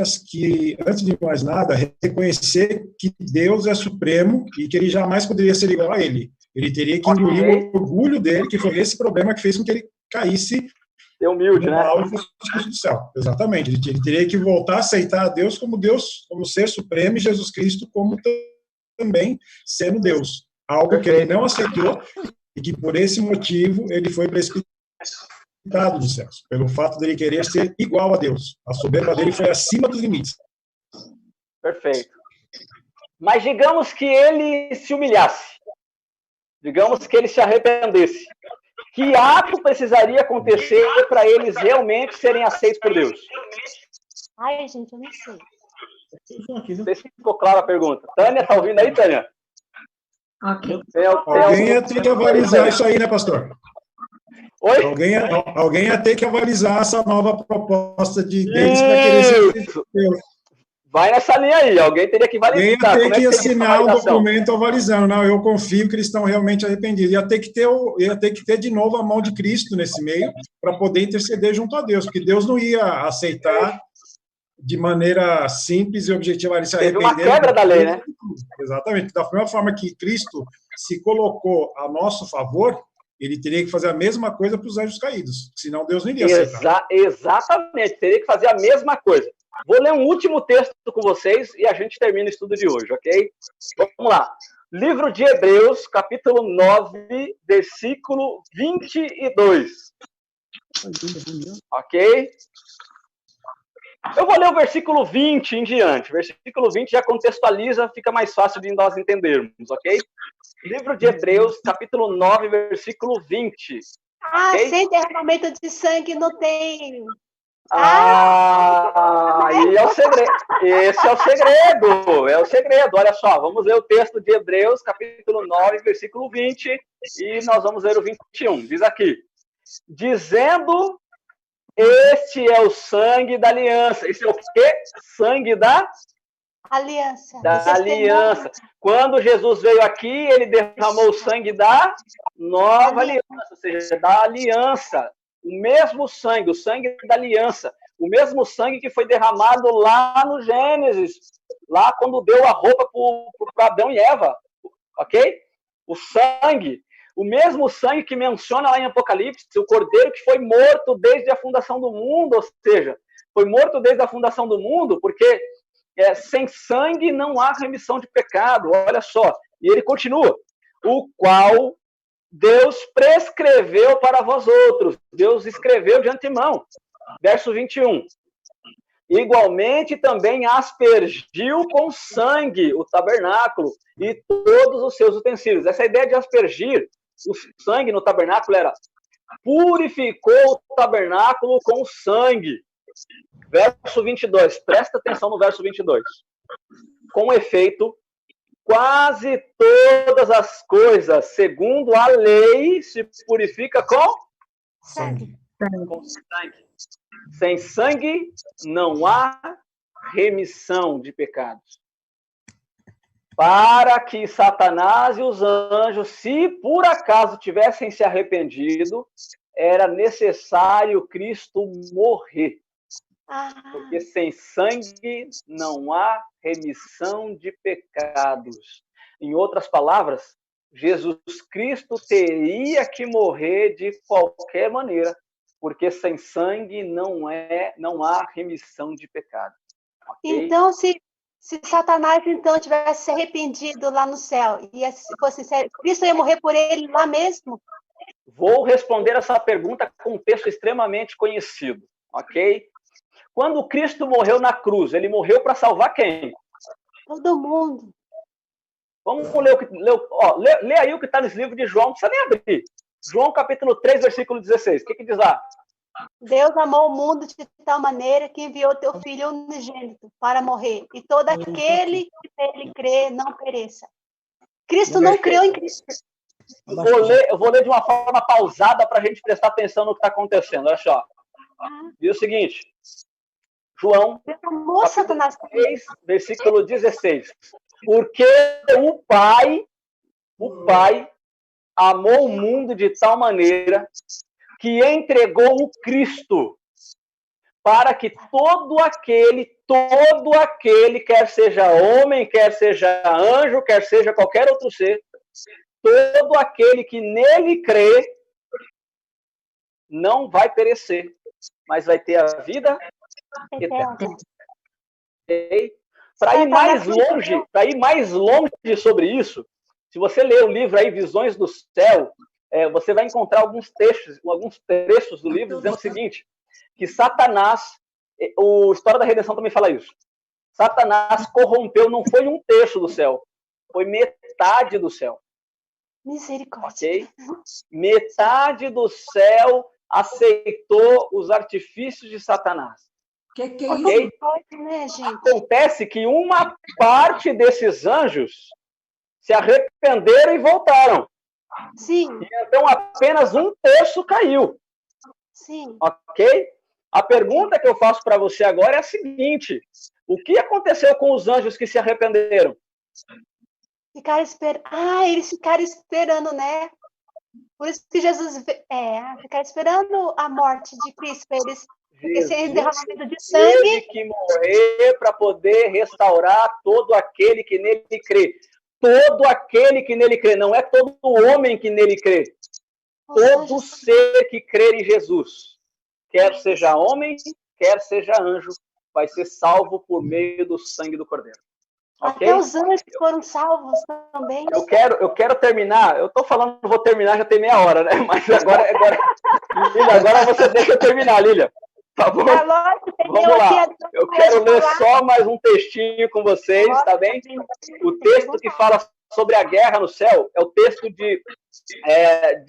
Speaker 3: antes de mais nada, reconhecer que Deus é supremo e que ele jamais poderia ser igual a ele. Ele teria que engolir o orgulho dele, que foi esse problema que fez com que ele caísse
Speaker 1: ser humilde, né?
Speaker 3: mal e fosse expulso do céu. Exatamente. Ele teria que voltar a aceitar a Deus, como ser supremo, e Jesus Cristo como também sendo Deus. Algo que ele não aceitou e que, por esse motivo, ele foi precipitado dos céus, pelo fato de ele querer ser igual a Deus. A soberba dele foi acima dos limites.
Speaker 1: Perfeito. Mas digamos que ele se humilhasse. Digamos que ele se arrependesse. Que ato precisaria acontecer para eles realmente serem aceitos por Deus?
Speaker 2: Ai, gente, eu não sei.
Speaker 1: Não sei se ficou clara a pergunta. Tânia, tá ouvindo aí, Tânia?
Speaker 4: Ok.
Speaker 3: Alguém ia ter que avalizar isso aí, né, pastor?
Speaker 1: Oi?
Speaker 3: Alguém ia ter que avalizar essa nova proposta de deles para querer ser Deus.
Speaker 1: Vai nessa linha aí, alguém teria que validar.
Speaker 3: Alguém ia ter que assinar um documento avalizando. Não, eu confio que eles estão realmente arrependidos. Ia ter que ter de novo a mão de Cristo nesse meio para poder interceder junto a Deus, porque Deus não ia aceitar de maneira simples e objetiva ele se arrepender.
Speaker 1: Teve uma quebra da lei, né?
Speaker 3: Exatamente. Da mesma forma que Cristo se colocou a nosso favor, ele teria que fazer a mesma coisa para os anjos caídos, senão Deus não iria aceitar.
Speaker 1: Exatamente, teria que fazer a mesma coisa. Vou ler um último texto com vocês e a gente termina o estudo de hoje, ok? Vamos lá. Livro de Hebreus, capítulo 9, versículo 22. Ok? Eu vou ler o versículo 20 em diante. Versículo 20 já contextualiza, fica mais fácil de nós entendermos, ok? Livro de Hebreus, capítulo 9, versículo 20. Okay?
Speaker 2: Sem derramamento de sangue não tem...
Speaker 1: Aí é o segredo. Esse é o segredo. É o segredo. Olha só, vamos ler o texto de Hebreus, capítulo 9, versículo 20, e nós vamos ler o 21. Diz aqui: dizendo, este é o sangue da aliança. Esse é o quê? Sangue da
Speaker 2: aliança.
Speaker 1: Da aliança. Quando Jesus veio aqui, ele derramou o sangue da nova aliança, ou seja, da aliança. O mesmo sangue, o sangue da aliança, o mesmo sangue que foi derramado lá no Gênesis, lá quando deu a roupa para Adão e Eva, ok? O sangue, o mesmo sangue que menciona lá em Apocalipse, o cordeiro que foi morto desde a fundação do mundo, ou seja, foi morto desde a fundação do mundo, porque sem sangue não há remissão de pecado, olha só. E ele continua, o qual Deus prescreveu para vós outros. Deus escreveu de antemão. Verso 21. Igualmente também aspergiu com sangue o tabernáculo e todos os seus utensílios. Essa ideia de aspergir o sangue no tabernáculo era purificou o tabernáculo com sangue. Verso 22, presta atenção no verso 22. Com efeito, quase todas as coisas, segundo a lei, se purifica com
Speaker 2: Sangue.
Speaker 1: sangue. Sem sangue não há remissão de pecados. Para que Satanás e os anjos, se por acaso tivessem se arrependido, era necessário Cristo morrer. Porque sem sangue não há remissão de pecados. Em outras palavras, Jesus Cristo teria que morrer de qualquer maneira, porque sem sangue não há remissão de pecados. Okay?
Speaker 2: Então, se Satanás então tivesse se arrependido lá no céu e fosse sério, Cristo ia morrer por ele lá mesmo?
Speaker 1: Vou responder essa pergunta com um texto extremamente conhecido, ok? Quando Cristo morreu na cruz, ele morreu para salvar quem?
Speaker 2: Todo mundo.
Speaker 1: Vamos ler lê aí o que está nesse livro de João, não precisa nem abrir. João capítulo 3, versículo 16. O que diz lá?
Speaker 2: Deus amou o mundo de tal maneira que enviou teu Filho unigênito para morrer, e todo aquele que nele crê não pereça. Cristo não creu em Cristo.
Speaker 1: Eu vou ler de uma forma pausada para a gente prestar atenção no que está acontecendo. Olha só. Diz o seguinte. João, capítulo 3, versículo 16. Porque o Pai amou o mundo de tal maneira que entregou o Cristo para que todo aquele, quer seja homem, quer seja anjo, quer seja qualquer outro ser, todo aquele que nele crê não vai perecer, mas vai ter a vida eterna. Okay? Para ir mais longe sobre isso, se você ler o livro aí, Visões do Céu, você vai encontrar alguns trechos do livro dizendo o seguinte, que Satanás, o História da Redenção também fala isso, Satanás corrompeu, não foi um terço do céu, foi metade do céu.
Speaker 2: Misericórdia.
Speaker 1: Okay? Metade do céu aceitou os artifícios de Satanás.
Speaker 4: Que é
Speaker 1: okay?
Speaker 2: Isso, né, gente?
Speaker 1: Acontece que uma parte desses anjos se arrependeram e voltaram.
Speaker 2: Sim.
Speaker 1: E então apenas um terço caiu.
Speaker 2: Sim.
Speaker 1: Ok? A pergunta que eu faço para você agora é a seguinte: o que aconteceu com os anjos que se arrependeram?
Speaker 2: Eles ficaram esperando, né? Por isso que Jesus ficaram esperando a morte de Cristo, para eles sem derramamento de sangue.
Speaker 1: Teve que morrer para poder restaurar todo aquele que nele crê. Todo aquele que nele crê, não é todo homem que nele crê. Todo ser que crer em Jesus, quer seja homem, quer seja anjo, vai ser salvo por meio do sangue do Cordeiro. Okay?
Speaker 2: Até os anjos foram salvos também.
Speaker 1: Eu quero terminar. Eu estou falando que vou terminar, já tem meia hora, né? Mas agora Lília, agora você deixa eu terminar, Lília. Tá bom? Vamos lá. Eu quero ler só mais um textinho com vocês, tá bem? O texto que fala sobre a guerra no céu é o texto de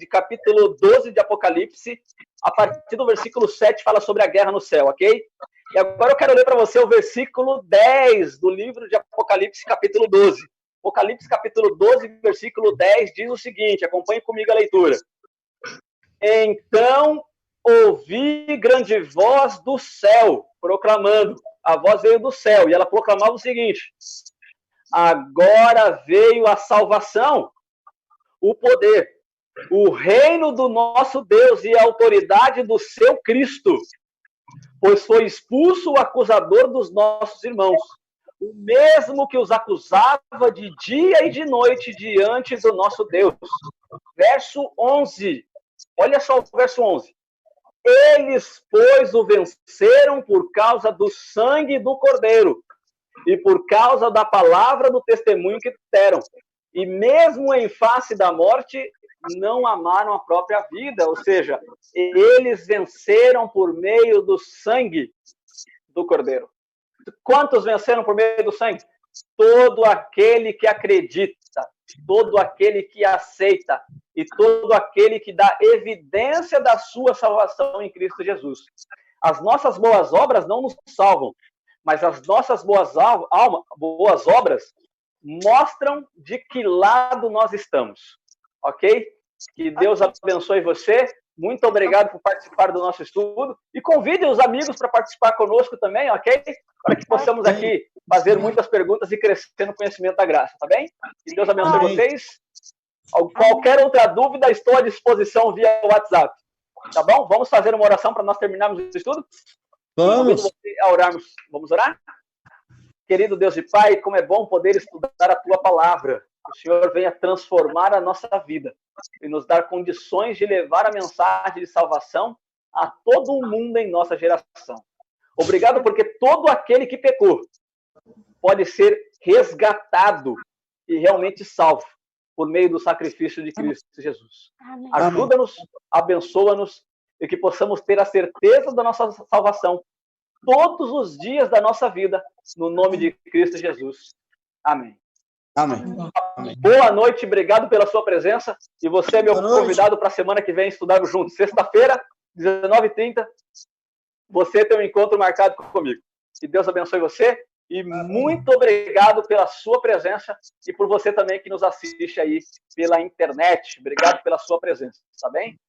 Speaker 1: capítulo 12 de Apocalipse. A partir do versículo 7 fala sobre a guerra no céu, ok? E agora eu quero ler para você o versículo 10 do livro de Apocalipse, capítulo 12. Apocalipse, capítulo 12, versículo 10, diz o seguinte, acompanhe comigo a leitura. Então ouvi grande voz do céu, proclamando. A voz veio do céu, e ela proclamava o seguinte: agora veio a salvação, o poder, o reino do nosso Deus e a autoridade do seu Cristo, pois foi expulso o acusador dos nossos irmãos, o mesmo que os acusava de dia e de noite diante do nosso Deus. Verso 11, olha só o verso 11. Eles, pois, o venceram por causa do sangue do Cordeiro e por causa da palavra do testemunho que deram. E mesmo em face da morte, não amaram a própria vida. Ou seja, eles venceram por meio do sangue do Cordeiro. Quantos venceram por meio do sangue? Todo aquele que acredita, todo aquele que aceita e todo aquele que dá evidência da sua salvação em Cristo Jesus. As nossas boas obras não nos salvam, mas as nossas boas obras mostram de que lado nós estamos, ok? Que Deus abençoe você. Muito obrigado por participar do nosso estudo. E convide os amigos para participar conosco também, ok? Para que possamos aqui fazer muitas perguntas e crescer no conhecimento da graça, tá bem? Que Deus abençoe vocês. Qualquer outra dúvida, estou à disposição via WhatsApp. Tá bom? Vamos fazer uma oração para nós terminarmos o estudo?
Speaker 5: Vamos.
Speaker 1: Você a orarmos. Vamos orar? Querido Deus e Pai, como é bom poder estudar a Tua palavra. Que o Senhor venha transformar a nossa vida e nos dar condições de levar a mensagem de salvação a todo o mundo em nossa geração. Obrigado porque todo aquele que pecou pode ser resgatado e realmente salvo por meio do sacrifício de Cristo Jesus. Ajuda-nos, abençoa-nos e que possamos ter a certeza da nossa salvação todos os dias da nossa vida, no nome de Cristo Jesus. Amém.
Speaker 5: Amém.
Speaker 1: Boa noite, obrigado pela sua presença. E você é meu convidado para a semana que vem estudarmos juntos. Sexta-feira, 19h30, você tem um encontro marcado comigo. Que Deus abençoe você. E muito obrigado pela sua presença e por você também que nos assiste aí pela internet. Obrigado pela sua presença, tá bem?